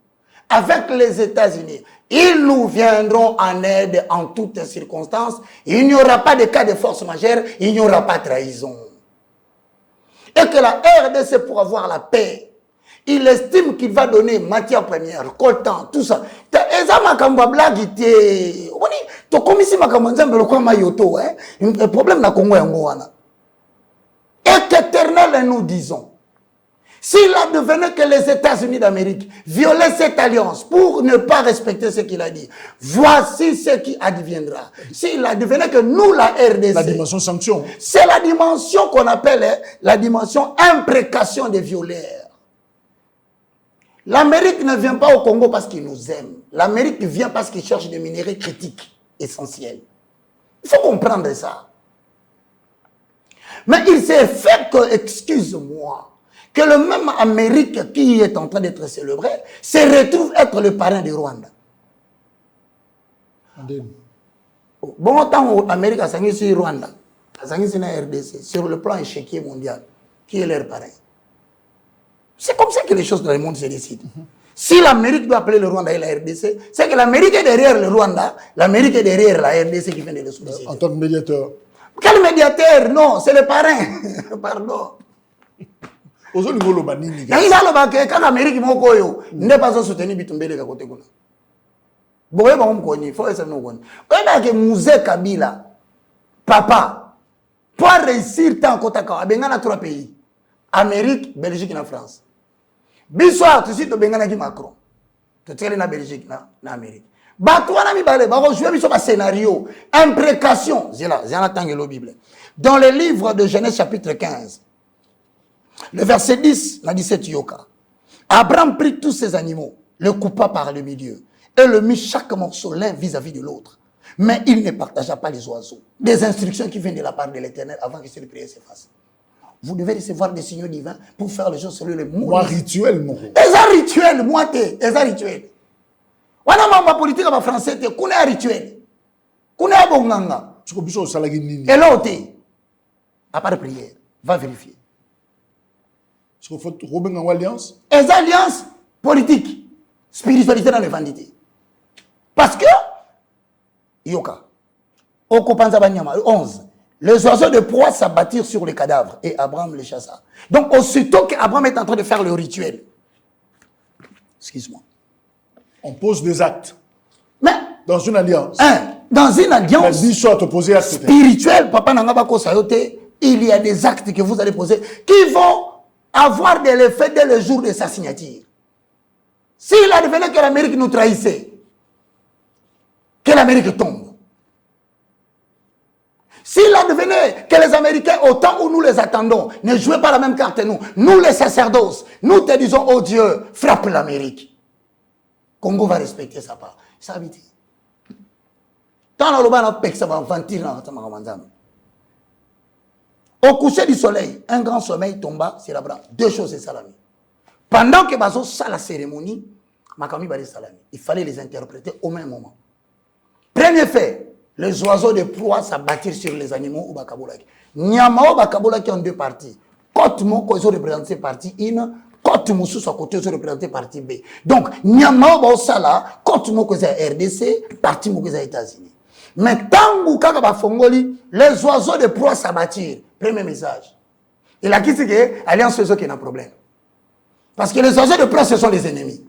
avec les États-Unis. Ils nous viendront en aide en toutes circonstances. Il n'y aura pas de cas de force majeure, il n'y aura pas de trahison. Et que la RDC, pour avoir la paix, il estime qu'il va donner matière première, coltan, tout ça. Le problème na Congo et qu'éternel nous disons, s'il advenait que les États-Unis d'Amérique violaient cette alliance pour ne pas respecter ce qu'il a dit, voici ce qui adviendra. S'il advenait que nous, la RDC, La dimension sanction. c'est la dimension qu'on appelle la dimension imprécation des violaires. L'Amérique ne vient pas au Congo parce qu'il nous aime. L'Amérique vient parce qu'il cherche des minéraux critiques, essentiels. Il faut comprendre ça. Mais il s'est fait que, excuse-moi, que le même Amérique qui est en train d'être célébré se retrouve être le parrain du Rwanda. Bon, tant l'Amérique a signé sur Rwanda, a signé sur la RDC, sur le plan échiquier mondial, qui est leur parrain. C'est comme ça que les choses dans le monde se décident. Si l'Amérique doit appeler le Rwanda et la RDC, c'est que l'Amérique est derrière le Rwanda, l'Amérique est derrière la RDC qui vient de le solliciter. En tant que médiateur. Quel médiateur? Non, c'est le parrain. Pardon. Aux autres niveaux, le banini. Quand l'Amérique n'est pas soutenu Bitumbele à côté de nous. Boye ba mkoni, faut essayer de nous connaître. On a que Mouzé Kabila, papa, pour réussir tant qu'on t'a qu'à benga na 3 pays, Amérique, Belgique et France. Bissoir, tu sais to benga na qui Macron, tu tires na Belgique na Amérique. Bah toi na mi balé, bah jouer biso ba scénario, imprécation, c'est là tangelo Bible. Dans le livre de Genèse chapitre 15, le verset 10 na 17 yoka. Abraham prit tous ses animaux, le coupa par le milieu. Et le mit chaque morceau l'un vis-à-vis de l'autre. Mais il ne partagea pas les oiseaux. Des instructions qui viennent de la part de l'Éternel avant que cette prière se fasse. Vous devez recevoir des signaux divins pour faire les choses selon les mots. Moi, rituel, mon. Les rituels, moi, t'es. Les rituels. Wana mamba politique en français, t'es. Kune rituel. Kune bonganga. Tu comprends au salagi nini. Et là, t'es. À part prière. Va vérifier. Tu comprends Robin en alliance. Les alliances politiques. Spiritualité dans les vandités. Parce que, Yoka, Okopanza Banyama, 11, les oiseaux de proie s'abattirent sur les cadavres et Abraham les chassa. Donc, aussitôt qu'Abraham est en train de faire le rituel, excuse-moi, on pose des actes. Mais, dans une alliance. Dans une alliance spirituelle, Papa Nangabako Sayote, il y a des actes que vous allez poser qui vont avoir de l'effet dès le jour de sa signature. S'il advenait que l'Amérique nous trahissait, que l'Amérique tombe. S'il advenait que les Américains, au temps où nous les attendons, ne jouaient pas la même carte que nous les sacerdotes, nous te disons, oh Dieu, frappe l'Amérique. Congo va respecter sa part. Ça habite. Tant le bas ça va ventir au coucher du soleil, un grand sommeil tomba sur Abraham. 2 choses, c'est salami. Pendant que Bazo sa la cérémonie, Makami Bali Salami, il fallait les interpréter au même moment. Premier fait, les oiseaux de proie s'abattirent sur les animaux ou Bakabolaki. Nyamao Bakabolaki en 2 parties. Côte Moko, ils ont représenté partie 1, côte Moussou, à côté, ils ont représenté partie B. Donc, Nyamao Baosala, côte Moko, c'est RDC, partie Moko, c'est États-Unis. Mais tant que Fongoli, les oiseaux de proie s'abattirent. Premier message. Il a dit que l'alliance fait qu'il y a un problème. Parce que les oiseaux de proie, ce sont les ennemis.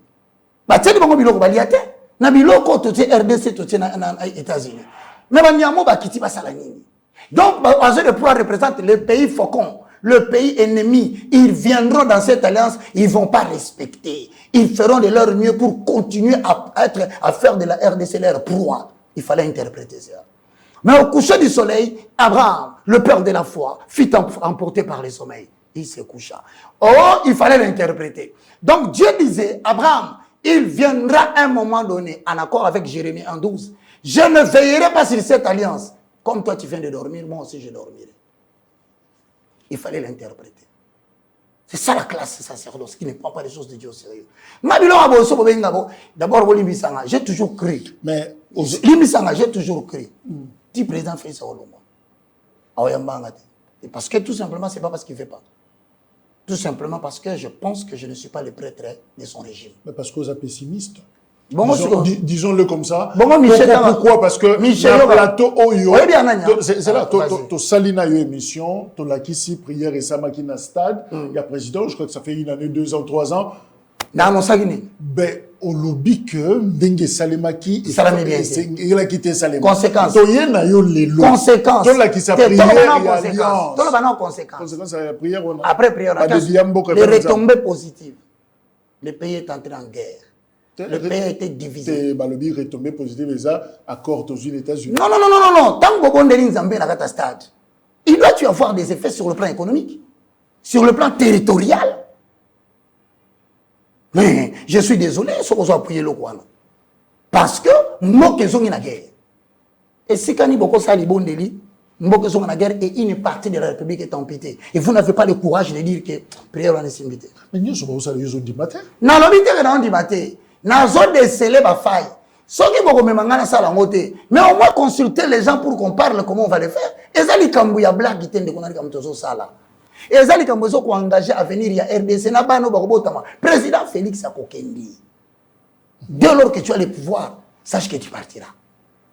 Bah, tu sais, bon, biloko baliate. Na biloko to tie RDC to tie na États-Unis. Mais ba nyamo ba kiti ba salanini. Donc oiseaux de proie représentent le pays faucon, le pays ennemi. Ils viendront dans cette alliance, ils vont pas respecter. Ils feront de leur mieux pour continuer à faire de la RDC leur proie. Il fallait interpréter ça. Mais au coucher du soleil, Abraham, le père de la foi, fut emporté par le sommeil. Il se coucha. Oh, il fallait l'interpréter. Donc Dieu disait, Abraham, il viendra un moment donné, en accord avec Jérémie 1,12. Je ne veillerai pas sur cette alliance. Comme toi tu viens de dormir, moi aussi je dormirai. Il fallait l'interpréter. C'est ça la classe sacerdoce qui ne prend pas les choses de Dieu au sérieux. D'abord, j'ai toujours cru. Mais j'ai toujours cru. Petit président fait ça au Lomba. Parce que tout simplement, c'est pas parce qu'il ne fait pas. Tout simplement parce que je pense que je ne suis pas le prêtre de son régime. Mais parce que vous êtes pessimiste. Bon, disons-le comme ça. Bon, pourquoi? Parce que le plateau Oyo, c'est là, tu salina une émission, tu l'as ici, prière et Samakina stade, il y a président, je crois que ça fait 1 année, 2 ans, 3 ans. Non, ben, au lobby que Dengue Salemaki il a quitté Salema. Conséquence. Conséquence. Tout là qui s'est prié et alliance. Tout le conséquence. Conséquence à la prière. Après prière, les retombées positives. Le pays est entré en guerre. Le pays a été divisé. Le retombées positives et ça, accord aux États-Unis. Non. Tant que Bobo Ndeline Zambé n'a pas stade, il doit y avoir des effets sur le plan économique, sur le plan territorial. Mais je suis désolé, ce qu'on a prié le Kouana. Parce que, moi, qui sont en guerre. Et si quand Boko Sali Bondeli, Mboko sont en guerre et une partie de la République est amputée. Et vous n'avez pas le courage de dire que prière en est invité. Mais nous sommes aussi les du matin. Non, l'obité que dans du matin, dans zone de scellé ma faille. Ceux qui vont me mangan ça la moté. Mais au moins consulter les gens pour qu'on parle comment on va le faire. Et ça les Kambouya blague qui tendent qu'on a comme tozo ça là. Et ça les Kambouya qui engagé à venir il y a RDC na bano bakobotama. Président Félix Akokendi. Dès lors que tu as le pouvoir, sache que tu partiras.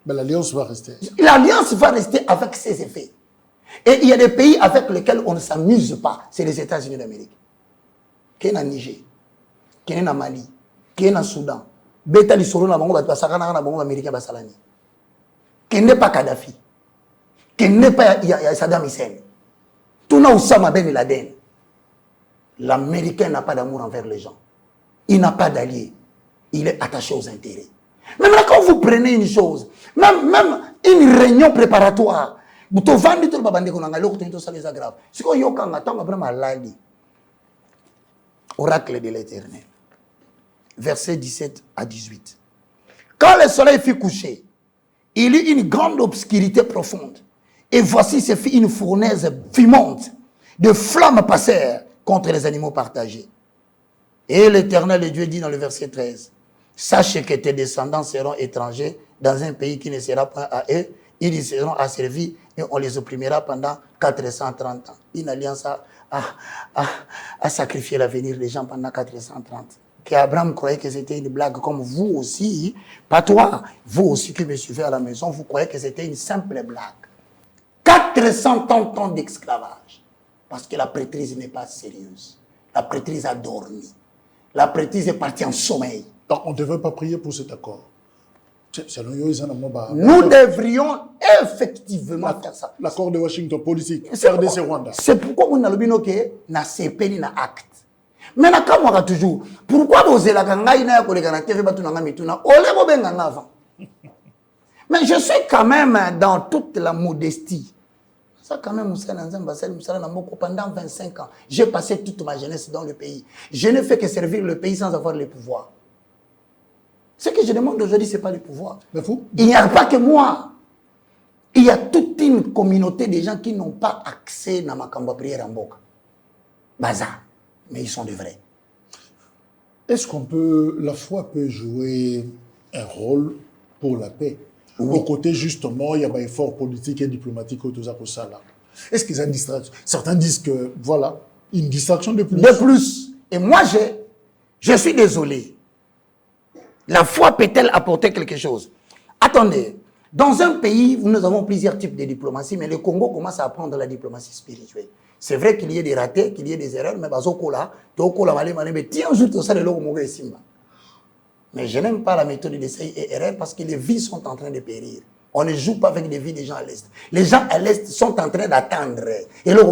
Mais l'alliance va rester. L'alliance va rester avec ses effets. Et il y a des pays avec lesquels on ne s'amuse pas. C'est les États-Unis d'Amérique. Qui est en Niger, qui est en Mali, qui est en Soudan. Beta li soro na bango ba sakana na bango américain basalani. Qui n'est pas Kadhafi. Qui n'est pas Saddam Hussein. Tout n'a Oussama Ben Laden. L'Américain n'a pas d'amour envers les gens. Il n'a pas d'alliés. Il est attaché aux intérêts. Même là, quand vous prenez une chose, même une réunion préparatoire, vous avez vendu tout le babande qu'on a gagné, tout ça les aggrave. C'est qu'on y a vraiment lali. Oracle de l'Éternel. Versets 17 à 18. Quand le soleil fut couché, il y eut une grande obscurité profonde. Et voici se fit une fournaise fumante. De flammes passèrent contre les animaux partagés. Et l'Éternel Dieu dit dans le verset 13, sache que tes descendants seront étrangers dans un pays qui ne sera pas à eux. Ils y seront asservis et on les opprimera pendant 430 ans. Une alliance a sacrifié l'avenir des gens pendant 430. Qu'Abraham croyait que c'était une blague comme vous aussi, pas toi, vous aussi qui me suivez à la maison, vous croyez que c'était une simple blague. 430 ans d'esclavage. Parce que la prêtrise n'est pas sérieuse. La prêtrise a dormi. La prêtrise est partie en sommeil. Donc on ne devrait pas prier pour cet accord. Nous devrions effectivement faire ça. L'accord de Washington politique, RDC Rwanda. C'est pourquoi on a le bino que na CP ni na acte. Mais na kamwa toujours. Pourquoi vous êtes là quand il y a un TV batu na mituna ole bo benga avant. Mais je suis quand même dans toute la modestie. Ça quand même pendant 25 ans, j'ai passé toute ma jeunesse dans le pays. Je ne fais que servir le pays sans avoir le pouvoir. Ce que je demande aujourd'hui, ce n'est pas le pouvoir. Mais vous? Il n'y a pas que moi. Il y a toute une communauté de gens qui n'ont pas accès à ma prière en boca. Bazar. Mais ils sont de vrais. Est-ce la foi peut jouer un rôle pour la paix? Oui. Au côté, justement, il y a un effort politique et diplomatique autour de ça. Est-ce qu'ils ont une distraction? Certains disent que, voilà, une distraction de plus. De plus. Et moi, je suis désolé. La foi peut-elle apporter quelque chose? Attendez, dans un pays où nous avons plusieurs types de diplomatie, mais le Congo commence à apprendre la diplomatie spirituelle. C'est vrai qu'il y ait des ratés, qu'il y ait des erreurs, mais mais je n'aime pas la méthode d'essai et erreur parce que les vies sont en train de périr. On ne joue pas avec les vies des gens à l'Est. Les gens à l'Est sont en train d'attendre. Et là,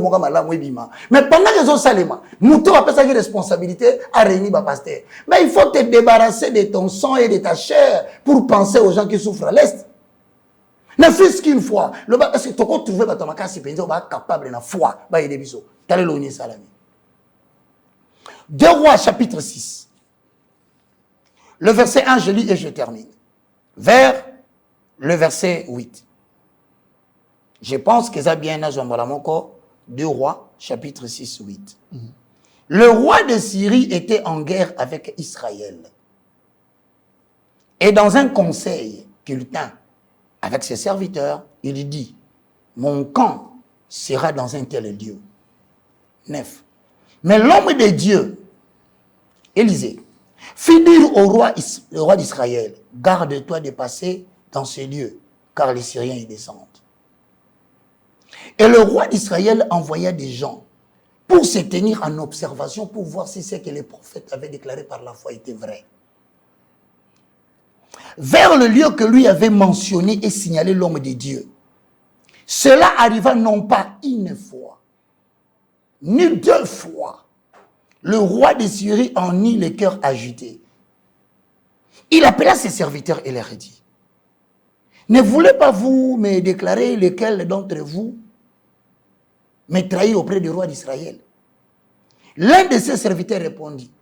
mais pendant qu'ils ont salement, nous avons pas une responsabilité à réunir les pasteurs. Mais il faut te débarrasser de ton sang et de ta chair pour penser aux gens qui souffrent à l'Est. Ne fût-ce qu'une fois. Est-ce que tu peux trouver que tu es capable de la foi? Deux Rois, chapitre 6. Le verset 1, je lis et je termine. Vers le verset 8. Je pense que ça bien encore. 2 Rois, chapitre 6, 8. Le roi de Syrie était en guerre avec Israël. Et dans un conseil qu'il tint avec ses serviteurs, il dit, mon camp sera dans un tel lieu. 9. Mais l'homme de Dieu, Élisée, fit dire au roi d'Israël, garde-toi de passer dans ces lieux, car les Syriens y descendent. Et le roi d'Israël envoya des gens pour se tenir en observation, pour voir si ce que les prophètes avaient déclaré par la foi était vrai. Vers le lieu que lui avait mentionné et signalé l'homme de Dieu. Cela arriva non pas une fois, ni 2 fois. Le roi de Syrie en eut le cœur agité. Il appela ses serviteurs et leur dit, ne voulez pas vous me déclarer lequel d'entre vous me trahit auprès du roi d'Israël? L'un de ses serviteurs répondit,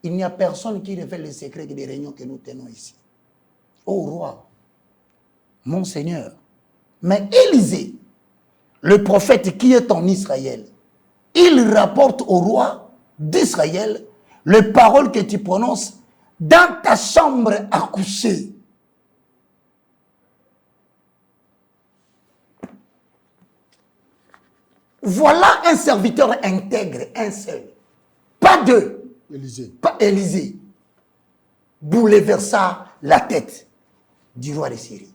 il n'y a personne qui révèle les secrets des réunions que nous tenons ici. Ô roi, mon Seigneur. Mais Élisée, le prophète qui est en Israël, il rapporte au roi d'Israël les paroles que tu prononces dans ta chambre à coucher. Voilà un serviteur intègre, un seul. Pas deux. Élisée. Pas Élisée. Bouleversa la tête du roi de Syrie.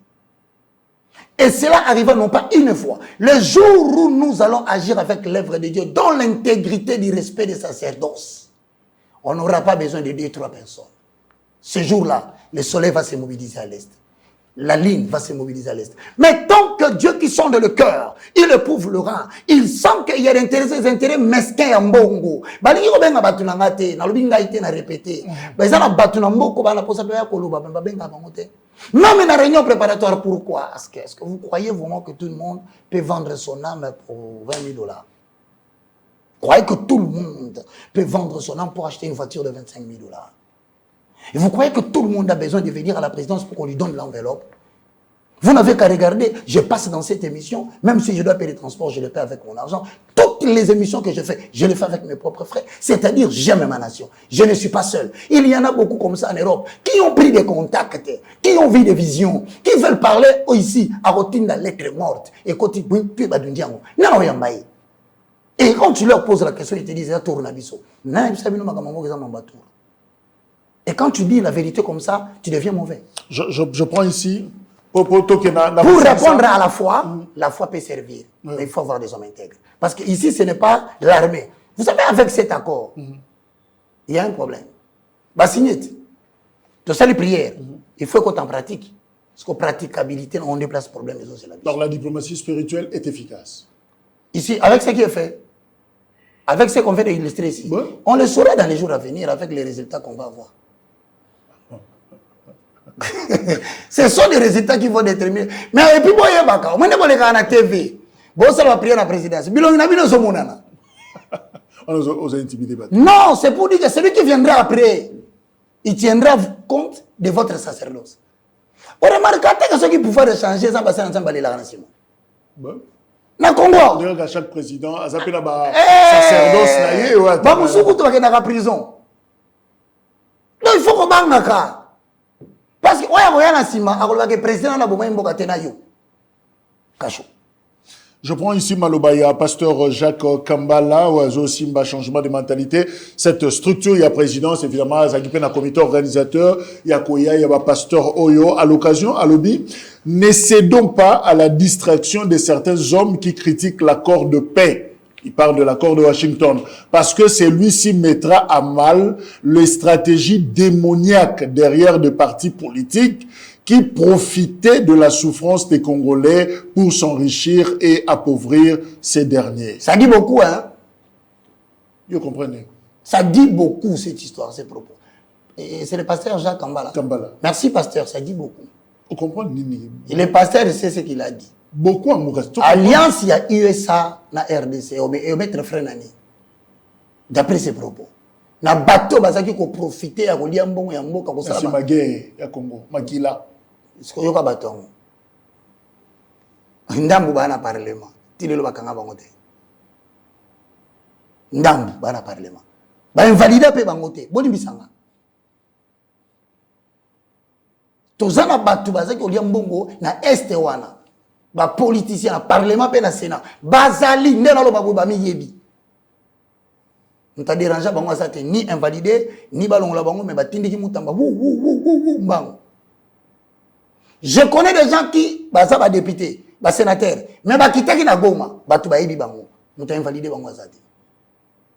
Et cela arriva non pas une fois. Le jour où nous allons agir avec l'œuvre de Dieu, dans l'intégrité du respect des sacerdoces, on n'aura pas besoin de 2-3 personnes. Ce jour-là, le soleil va se mobiliser à l'est. La ligne va se mobiliser à l'est. Mais tant que Dieu qui sonde le cœur, il éprouve le rang, il sent qu'il y a des intérêts mesquins en bongo. Balingi ko benga batu na ngate, na lobi ngai te na répéter. Ba na batu na mboko ba na posa pe ya koloba ba benga bango te. Même la réunion préparatoire, pourquoi? Est-ce que vous croyez vraiment que tout le monde peut vendre son âme pour 20 000 $? Croyez que tout le monde peut vendre son âme pour acheter une voiture de 25 000 $? Et vous croyez que tout le monde a besoin de venir à la présidence pour qu'on lui donne l'enveloppe? Vous n'avez qu'à regarder, je passe dans cette émission, même si je dois payer les transports, je le paie avec mon argent. Toutes les émissions que je fais, je les fais avec mes propres frais. C'est-à-dire, j'aime ma nation. Je ne suis pas seul. Il y en a beaucoup comme ça en Europe, qui ont pris des contacts, qui ont vu des visions, qui veulent parler ici, à routine de la lettre morte. Et quand ils et quand tu leur poses la question, ils te disent, et quand tu dis la vérité comme ça, tu deviens mauvais. Je prends ici... Pour répondre à la foi peut servir. Oui. Mais il faut avoir des hommes intègres. Parce que ici, ce n'est pas l'armée. Vous savez, avec cet accord, il y a un problème. Bassignette, tu sais les prières, il faut qu'on en pratique. Parce qu'en praticabilité, on déplace le problème. Alors la diplomatie spirituelle est efficace. Ici, avec ce qui est fait, avec ce qu'on fait d'illustrer ici, on le saura dans les jours à venir avec les résultats qu'on va avoir. Ce sont des résultats qui vont déterminer. Mais et puis, on est en TV. Ça va prier la présidence. On nous a intimidés. Non, c'est pour dire que celui qui viendra après, il tiendra compte de votre sacerdoce. On remarque que ceux qui pouvaient changer, ça va ensemble aller la nation. Na Congo. On dirait chaque président a zappé là-bas sacerdoce. Va prison. Donc il faut qu'on banque. Parce que le président je prends ici Malobaya, pasteur Jacques Kambala, Oazo Simba, changement de mentalité. Cette structure, il y a présidence, évidemment, il y a un comité organisateur, il y a Koya, il y a pasteur Oyo. À l'occasion, à l'objet, ne cédons pas à la distraction de certains hommes qui critiquent l'accord de paix. Il parle de l'accord de Washington. Parce que celui-ci mettra à mal les stratégies démoniaques derrière des partis politiques qui profitaient de la souffrance des Congolais pour s'enrichir et appauvrir ces derniers. Ça dit beaucoup, hein? Vous comprenez? Ça dit beaucoup, cette histoire, ces propos. Et c'est le pasteur Jacques Kambala. Merci, pasteur, ça dit beaucoup. Vous comprenez, Nini? Et le pasteur sait ce qu'il a dit. Beaucoup en reste. Alliance, il y a USA, na RDC, et mettre frère nani. D'après ses propos. Na bateau, bazaki ko profiter à Rolia Mbongo ya Mboka ko sala. C'est ma guerre ya Congo, Makila. Est-ce que yoka bateau? Ndambu bana parlement. Tilelo bakanga bango te. Ndambu bana parlement. Ba invalida pe bango te. Boni bisanga. Tozana bateau bazaki Rolia Mbongo na este wana. Ba politicien, parlement pe na sénat, bazali ndena lo babu ba mi yebi. Nta déranger bango ça te ni invalidé ni balongola bango mais batindiki mutamba mbango. Je connais des gens qui baza ba député, ba sénateur, mais ba kitaki na Goma, batu ba yebi bango, muta invalidé bango ça te.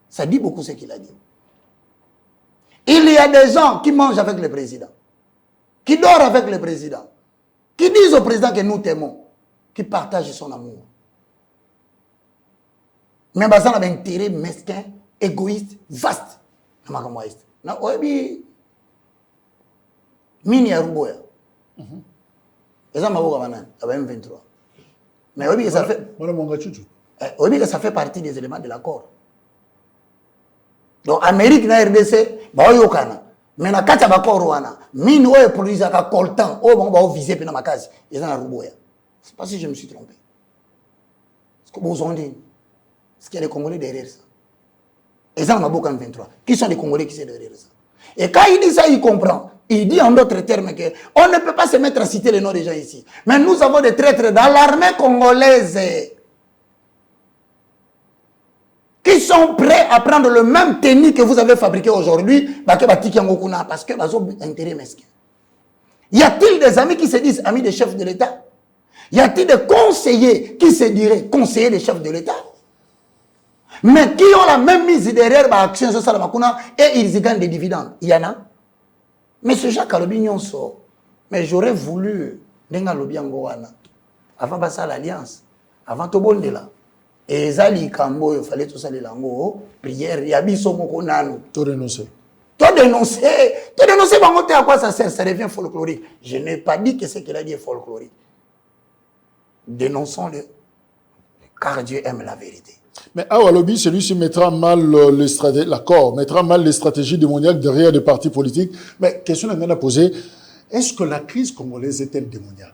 Ça dit beaucoup ce qu'il a dit. Il y a des gens qui mangent avec le président, qui dorment avec le président, qui disent au président que nous t'aimons, qui partage son amour. Mais ça a un intérêt mesquin, égoïste, vaste. Na oebi mini ya ruboya. Eza maboka banane, aba M23. Mais oebi ça fait oebi que ça fait partie des éléments de l'accord. Donc Amérique na RDC ba oyokana. Mais na kati ya bakoro wana mine oyo produisa ka coltan oyo bango bao viser pe na makasi eza na ruboya. C'est pas si je me suis trompé. Est-ce que vous entendez? Est-ce qu'il y a des Congolais derrière ça? Et ça, on a beaucoup en 23. Qui sont les Congolais qui sont derrière ça? Et quand il dit ça, il comprend. Il dit en d'autres termes qu'on ne peut pas se mettre à citer les noms des gens ici. Mais nous avons des traîtres dans l'armée congolaise qui sont prêts à prendre le même tenue que vous avez fabriqué aujourd'hui parce que ils ont intérêt mesquin. Y a-t-il des amis qui se disent amis des chefs de l'État? Y a-t-il des conseillers qui se diraient conseillers des chefs de l'État? Mais qui ont la même mise derrière l'action sociale et ils y gagnent des dividendes? Il y en a. Mais ce Jacques Alobignon sort. Mais j'aurais voulu, avant de passer à l'Alliance, avant de bonner là. Et Zali Kambo, il fallait tout ça, les langues, prière, il y a biso moko nanu. Tout dénoncer. Tout dénoncer, à quoi ça sert? Ça devient folklorique. Je n'ai pas dit que ce qu'il a dit est folklorique. Dénonçons-le, car Dieu aime la vérité. Mais Awalobi, celui-ci mettra mal l'accord, mettra mal les stratégies démoniaques derrière des partis politiques. Mais question à poser, est-ce que la crise congolaise est-elle démoniaque?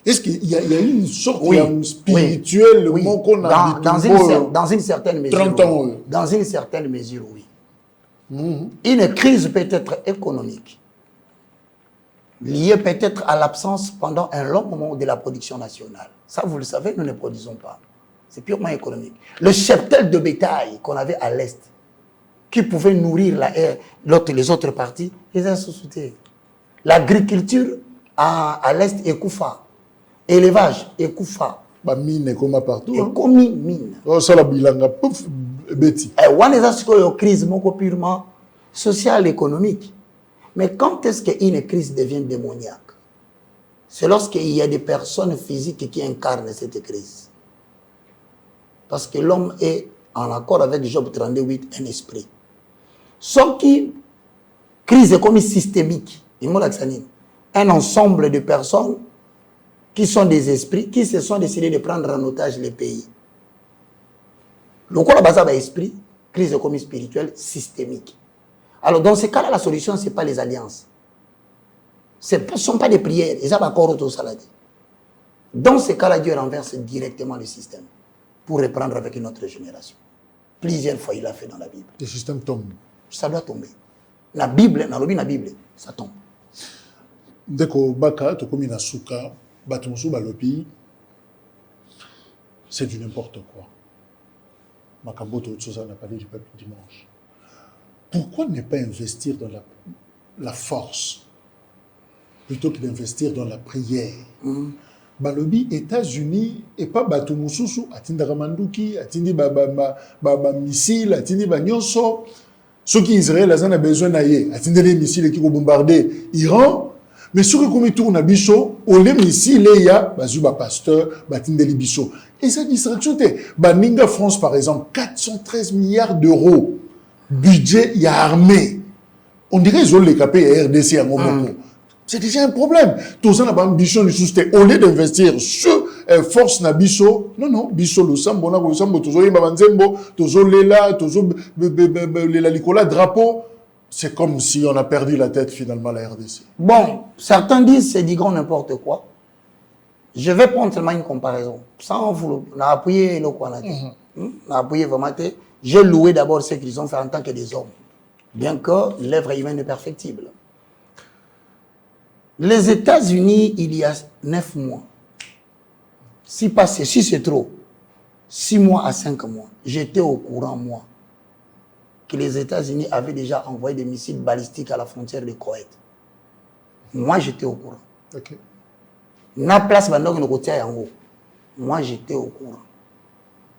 Est-ce qu'il y a une sorte spirituelle qu'on a dans une certaine mesure, 30 ans, dans une certaine mesure, oui. Une crise peut être économique, liée peut-être à l'absence pendant un long moment de la production nationale. Ça, vous le savez, nous ne produisons pas. C'est purement économique. Le cheptel de bétail qu'on avait à l'Est, qui pouvait nourrir les autres parties, ils ont sous-souté. L'agriculture à l'Est est Koufa. Élevage est Koufa. Bah, mine comme partout. Et comme mine. Oh, ça la bilanga, pouf, bêtis. Et on est à une crise purement sociale, économique. Mais quand est-ce qu'une crise devient démoniaque? C'est lorsqu'il y a des personnes physiques qui incarnent cette crise. Parce que l'homme est en accord avec Job 38, un esprit. Sauf qui crise est comme systémique. Un ensemble de personnes qui sont des esprits qui se sont décidés de prendre en otage les pays. Le quoi la base à esprit, crise est comme spirituelle, systémique. Alors dans ce cas-là, la solution, ce n'est pas les alliances. Ce ne sont pas des prières. Ils ont encore tout ça. Dans ce cas-là, Dieu renverse directement le système pour reprendre avec une autre génération. Plusieurs fois, il l'a fait dans la Bible. Le système tombe. Ça doit tomber. La Bible, dans la Bible, ça tombe. Dès que Baka, tu comme une asuka, Batonsu Balopi, c'est du n'importe quoi. Makamboto, on a parlé du peuple dimanche. Pourquoi ne pas investir dans la force plutôt que d'investir dans la prière? Balobi, États-Unis, et pas Batumususu, Atindi Ramanduki, Atindi missile, Atindi Nyonso. Ceux qui Israël a besoin d'aller, Atindi les missiles qui vont bombarder Iran. Mais ceux qui tournent à Bisso, on les missiles, il y a Bazuba Pasteur, Batindi les Bisso. Et cette distraction, Baninga France, par exemple, 413 milliards d'euros. Budget, il y a armée. On dirait qu'ils ont les capés à RDC à Momoko. C'est déjà un problème. Tout ça, on a ambition de soutenir. Au lieu d'investir sur force na biso, non, biso le sambo, na le sambo, toujours Babanzembo, toujours Lela, toujours Lela Nicolas, drapeau. C'est comme si on a perdu la tête finalement à la RDC. Bon, certains disent c'est du grand n'importe quoi. Je vais prendre seulement une comparaison. Sans vous, on a appuyé le quoi, on a appuyé vraiment. J'ai loué d'abord ce qu'ils ont fait en tant que des hommes. Bien que l'œuvre humaine est perfectible. Les États-Unis, il y a 9 mois, si c'est trop, 6 mois à 5 mois, j'étais au courant, moi, que les États-Unis avaient déjà envoyé des missiles balistiques à la frontière de Koweït. Moi, j'étais au courant. Okay. Moi, j'étais au courant.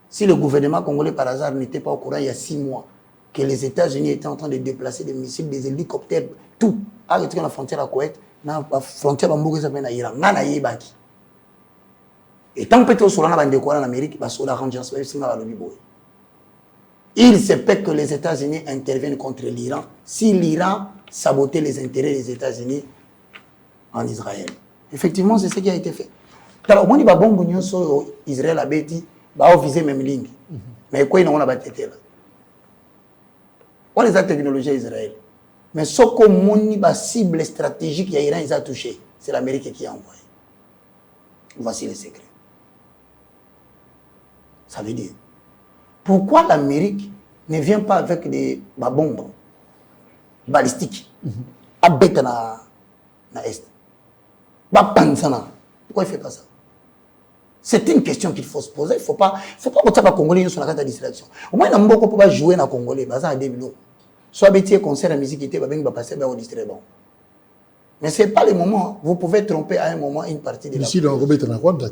Si le gouvernement congolais, par hasard, n'était pas au courant il y a 6 mois, que les États-Unis étaient en train de déplacer des missiles, des hélicoptères, tout, à la frontière à Koweït, la frontière à Iran, et tant que tu en Amérique, il se peut que les États-Unis interviennent contre l'Iran si l'Iran sabotait les intérêts des États-Unis en Israël. Effectivement, c'est ce qui a été fait. Alors, on dit que Israël a dit va viser même ligne. Mais quoi, on a battu là. On les a technologies Israël. Mais ce que la cible stratégique il y a Iran, ils ont touché, c'est l'Amérique qui a envoyé. Voici le secret. Ça veut dire, pourquoi l'Amérique ne vient pas avec des bombes balistiques à bête na Est? Pourquoi il ne fait pas ça? C'est une question qu'il faut se poser. Il ne faut pas que les Congolais soient dans la distraction. Au moins, il ne faut pas jouer dans les Congolais. Soit un concert de musique, il va passer au district. Mais ce n'est pas le moment. Vous pouvez tromper à un moment une partie de la population.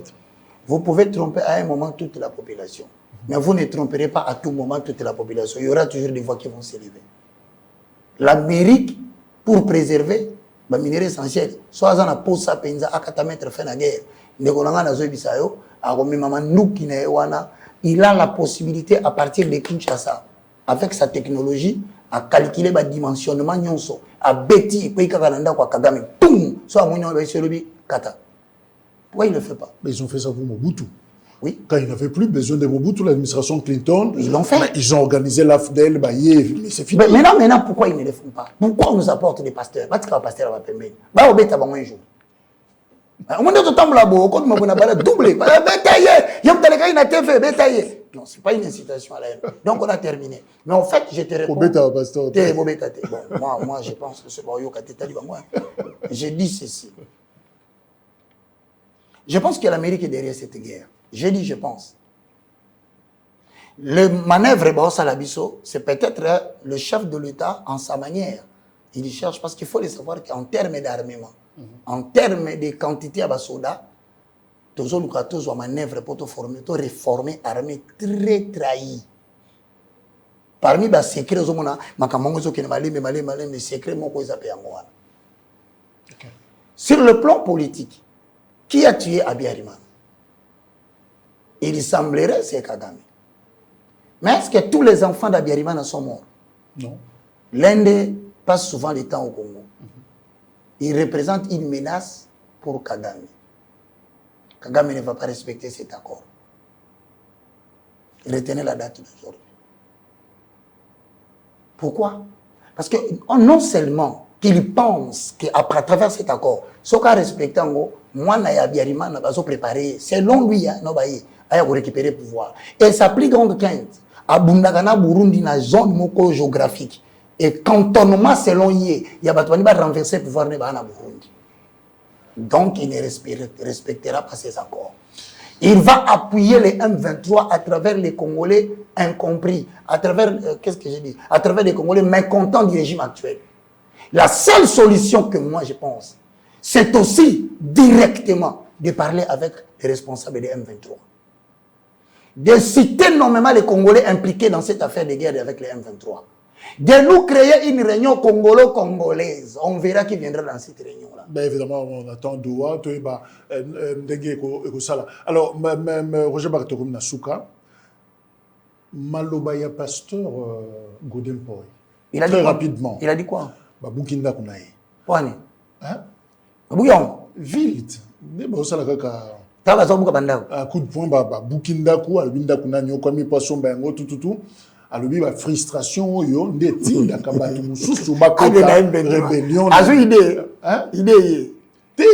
Vous pouvez tromper à un moment toute la population. Mais vous ne tromperez pas à tout moment toute la population. Il y aura toujours des voix qui vont s'élever. L'Amérique, pour préserver les minéraux essentiels, soit dans la pause à 4 mètres fin de la guerre, il a la possibilité à partir de Kinshasa, avec sa technologie, à calculer le dimensionnement, à bêti, et puis Kagame, tout, soit kata. Pourquoi il ne le fait pas? Mais ils ont fait ça pour Mobutu. Oui. Quand ils n'avaient plus besoin de Mobutu, l'administration Clinton, ils l'ont fait. Ils ont organisé l'AFDEL, mais c'est fini. Mais maintenant, pourquoi ils ne le font pas? Pourquoi on nous apporte des pasteurs? Pasteur va payer. Va au bêta, va un jour. On m'a dit tout le temps, quand on m'a doublé. Non, ce n'est pas une incitation à la haine. Donc on a terminé. Mais en fait, je te réponds. Bon, moi, je pense que c'est bon. Je dis ceci. Je pense que l'Amérique est derrière cette guerre. J'ai dit, je pense. Le manœuvre Salabiso, c'est peut-être le chef de l'État en sa manière. Il cherche, parce qu'il faut le savoir qu'en termes d'armement, en termes de quantité à soldats, tous les manœuvres pour te former, te réformer, armée très trahi. Parmi les secrets, les secrets, sur le plan politique, qui a tué Abiyarimana? Il semblerait que c'est Kagame. Mais est-ce que tous les enfants d'Abiyarimana sont morts? Non. L'Inde passe souvent le temps au Congo. Il représente une menace pour Kagame. Kagame ne va pas respecter cet accord. Retenez la date d'aujourd'hui. Pourquoi? Parce que non seulement qu'il pense qu'à travers cet accord, ce qu'a respecté, moi, Abiyarimana va se préparer, selon lui, à récupérer le pouvoir. Et sa plus grande crainte, à Bundagana, Burundi, dans la zone géographique, et cantonnement selon lui, il y a renverser le pouvoir de Burundi. Donc, il ne respectera pas ces accords. Il va appuyer les M23 à travers les Congolais incompris, à travers, qu'est-ce que j'ai dit? À travers les Congolais mécontents du régime actuel. La seule solution que moi je pense, c'est aussi directement de parler avec les responsables des M23. De citer nommément les Congolais impliqués dans cette affaire de guerre avec les M23. De nous créer une réunion congolo-congolaise. On verra qui viendra dans cette réunion-là. Ben évidemment, on attend Doha, alors, Roger Bartolome Nasuka, Malobaya Pasteur Godin Poi. Très rapidement. Il a dit quoi? Babukinda Kunae. Pwani. Hein? Babouyon. Vite. Mais bon, ça l'a un coup de poing, Babukinda Ku, Albinda Kunanyo, comme il passe son bango, tout. Alors, il y a frustration, il y a des tirs, il y a rébellion. Idée.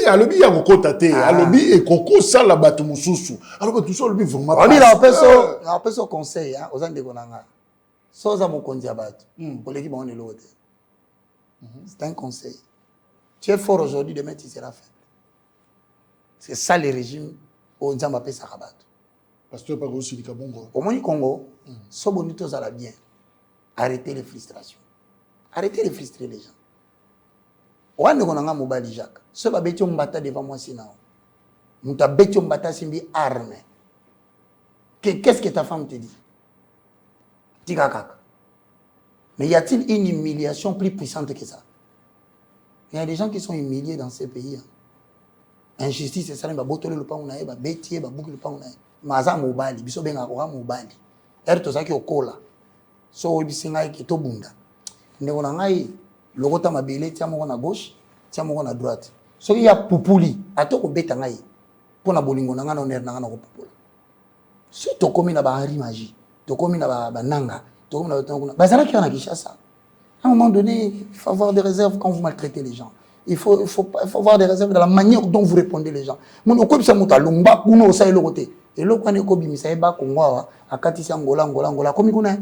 Alors, il y a un côté, alors, il y a un côté, ça, la batte moussousou. Alors, tout ça, il vraiment pas. On dit, on appelle ça conseil, aux Andegonanga. Soza Mokondia Bat, pour l'équipe, on est l'autre. C'est un conseil. Tu es fort aujourd'hui, demain, tu seras faible. C'est ça le régime au Nzambapé Sarabat. Pasteur Pago Silika Bongo. Au moins, Congo, so bonito ça la bien. Arrêtez les frustrations. Arrêtez de frustrer les gens. Ouane konanga mobali Jacques. Ce va bêtir mbata devant moi sinon. Mouta bêtir mbata simbi arme. Qu'est-ce que ta femme te dit? Tigakak. Mais y a-t-il une humiliation plus puissante que ça? Il y a des gens qui sont humiliés dans ces pays. Injustice, c'est ça, il va botter le pain, il va bêtir, il va boucler le pain. Maza mobali, biso benga kwa mobali. Erto zaki okola. So bisinga ki to bunda. Ndeko na ngai lokota mabele tia moko na gauche, tia moko na droite. So ya pupuli, atoko beta ngai. Pona bolingo na ngana oner na ngana ko pupula. Si to komi na bahari maji, to komi na bananga, to komi na batanga. Bazala ki na Kishasa. À un moment donné, il faut avoir des réserves quand vous maltraitez les gens. Il faut avoir des réserves dans la manière dont vous répondez les gens. Mon okop sa muta lumba kuno sa elo côté. Et lo kwane ko bimisa ba Congo akatisi Angola comme kuna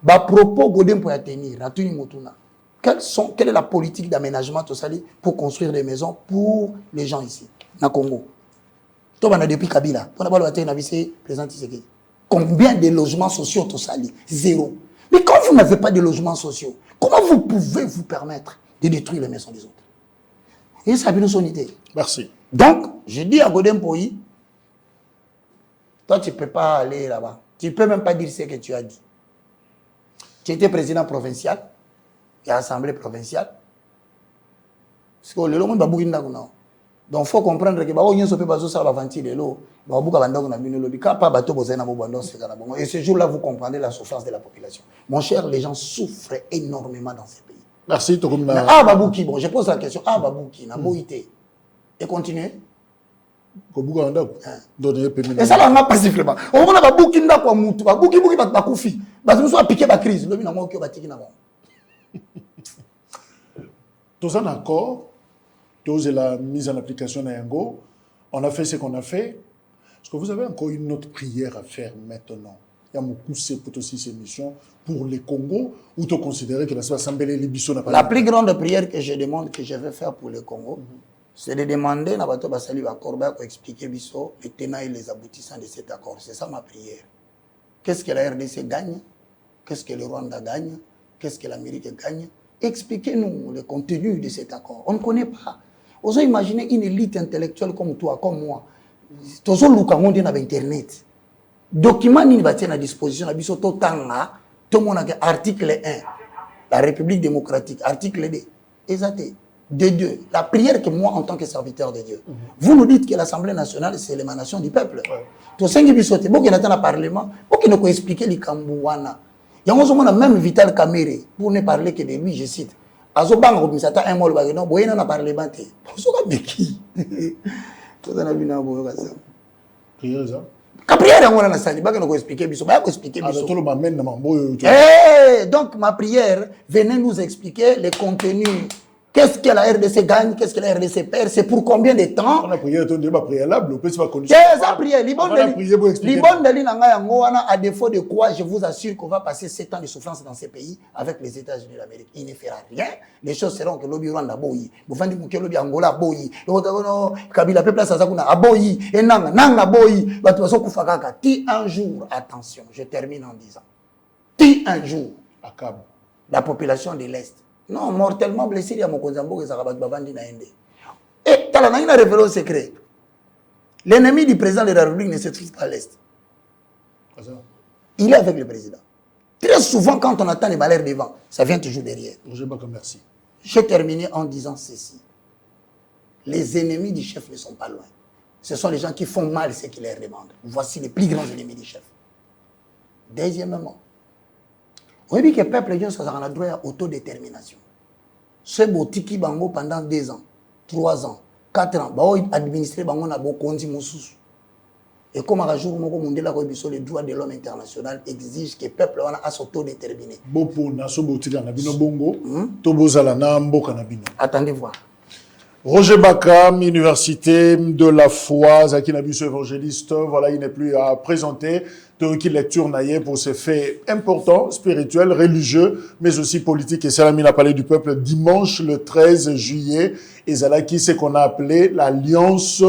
ba propos godem pour tenir atuni mutuna. Quelle est la politique d'aménagement Tosali pour construire des maisons pour les gens ici na Congo? Toi on a depuis Kabila, on a pas le na vice président Tshisekedi. Combien de logements sociaux Tosali? Zéro. Mais quand vous n'avez pas de logements sociaux, comment vous pouvez vous permettre de détruire les maisons des autres? Et ça a une sonité. Merci. Donc, je dis à Godem Poyi, toi, tu ne peux pas aller là-bas. Tu ne peux même pas dire ce que tu as dit. Tu étais président provincial et assemblée provinciale. Parce que le monde va bouger dans. Donc, il faut comprendre que et ce jour-là, vous comprenez la souffrance de la population. Mon cher, les gens souffrent énormément dans ces pays. Merci, Tokumna. Ah, Babouki, bon, je pose la question. Ah, Babouki, na boité. Et continuez. Et ça, là, on a passivement. On a Babouki, n'a pas moutou. Babouki, Bakoufi. Parce que piqué la crise. Le minamon qui va tirer na bon. Tous en accord, tous la mise en application de Yango, on a fait ce qu'on a fait. Est-ce que vous avez encore une autre prière à faire maintenant? Il y a beaucoup de pour aussi ces missions pour les Congo, ou tu considères que la Assemblée Libiso n'a pas... La plus grande prière que je demande, que je vais faire pour le Congo, c'est de demander à Bato Basali Bakorba pour expliquer Bisso les tenants et les aboutissants de cet accord. C'est ça ma prière. Qu'est-ce que la RDC gagne? Qu'est-ce que le Rwanda gagne? Qu'est-ce que l'Amérique gagne? Expliquez-nous le contenu de cet accord. On ne connaît pas. Osons imaginer une élite intellectuelle comme toi, comme moi. Tous on loue dans Internet. Document ni va à disposition à biso totanga tout mon article 1 la République démocratique article 2 exact de Dieu la prière que moi en tant que serviteur de Dieu vous nous dites que l'Assemblée nationale c'est l'émanation du peuple to sengi biso te boki natana parlement boki ne ko expliquer li kambouana yango zo mona même Vital Kamerhe pour ne parler que de lui je cite azo banga ko misata un mot ba non boyena na parlement te so ka beki to na bina bo ka ça prière ça. Prière, on a expliqué, donc ma prière venait nous expliquer les contenus. Qu'est-ce que la RDC gagne, qu'est-ce que la RDC perd, c'est pour combien de temps? On a prié, on a préalable, on peut pas connaître. Ça prière, à défaut de quoi, je vous assure qu'on va passer 7 ans de souffrance dans ces pays avec les États-Unis d'Amérique. Il ne fera rien. Les choses seront que l'Obi Rwanda boyi, Bufandi Mukelobi Angola boyi, Kabila Pepla Sazakuna aboyi, et Nanga boyi, Batuaso Kufakaka. Ti un jour, attention, je termine en disant, ti un jour, la population de l'Est. Non, mortellement blessé, il y a mon Konzambo et Zarabat Babandi Naende. Et tu as une révélation secrète. L'ennemi du président de la République ne se trouve pas à l'Est. Il est avec le président. Très souvent, quand on attend les malheurs devant, ça vient toujours derrière. Merci. J'ai terminé en disant ceci. Les ennemis du chef ne sont pas loin. Ce sont les gens qui font mal ce qu'il leur demande. Voici les plus grands ennemis du chef. Deuxièmement, on dit que le peuple a droit à autodétermination. Ce botiki bango pendant 2 ans, 3 ans, 4 ans, bah administrer bango na bokondi mususu. Et comme à jour le droit de l'homme international exige que le peuple a s'autodéterminer. Attendez voir. Roger Bakam, Université de la foi, Zakinabiso évangéliste, voilà, il n'est plus à présenter. Qui lecture naïe pour ces faits importants, spirituels, religieux, mais aussi politiques. Et Salamine a parlé du peuple dimanche le 13 juillet. Et Zalaki, c'est qu'on a appelé l'alliance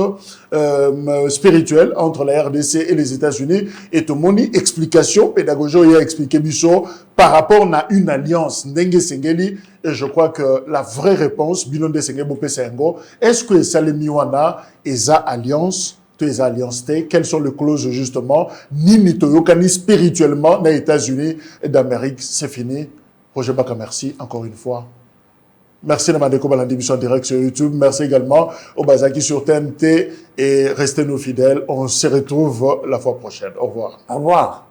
spirituelle entre la RDC et les États-Unis. Et tout le monde, explication, pédagogie, il a expliqué Bisso, par rapport à une alliance, Nenge Sengeli. Et je crois que la vraie réponse, Bilonde Sengebo Pesengo, est-ce que Salemiwana et sa alliance, les alliances, quelles sont les clauses justement, ni toyokani spirituellement dans les États-Unis et d'Amérique, c'est fini. Roger Baka, merci encore une fois. Merci de Madeko Balandémission en direct sur YouTube. Merci également au Bazaki sur TNT et restez nous fidèles. On se retrouve la fois prochaine. Au revoir. Au revoir.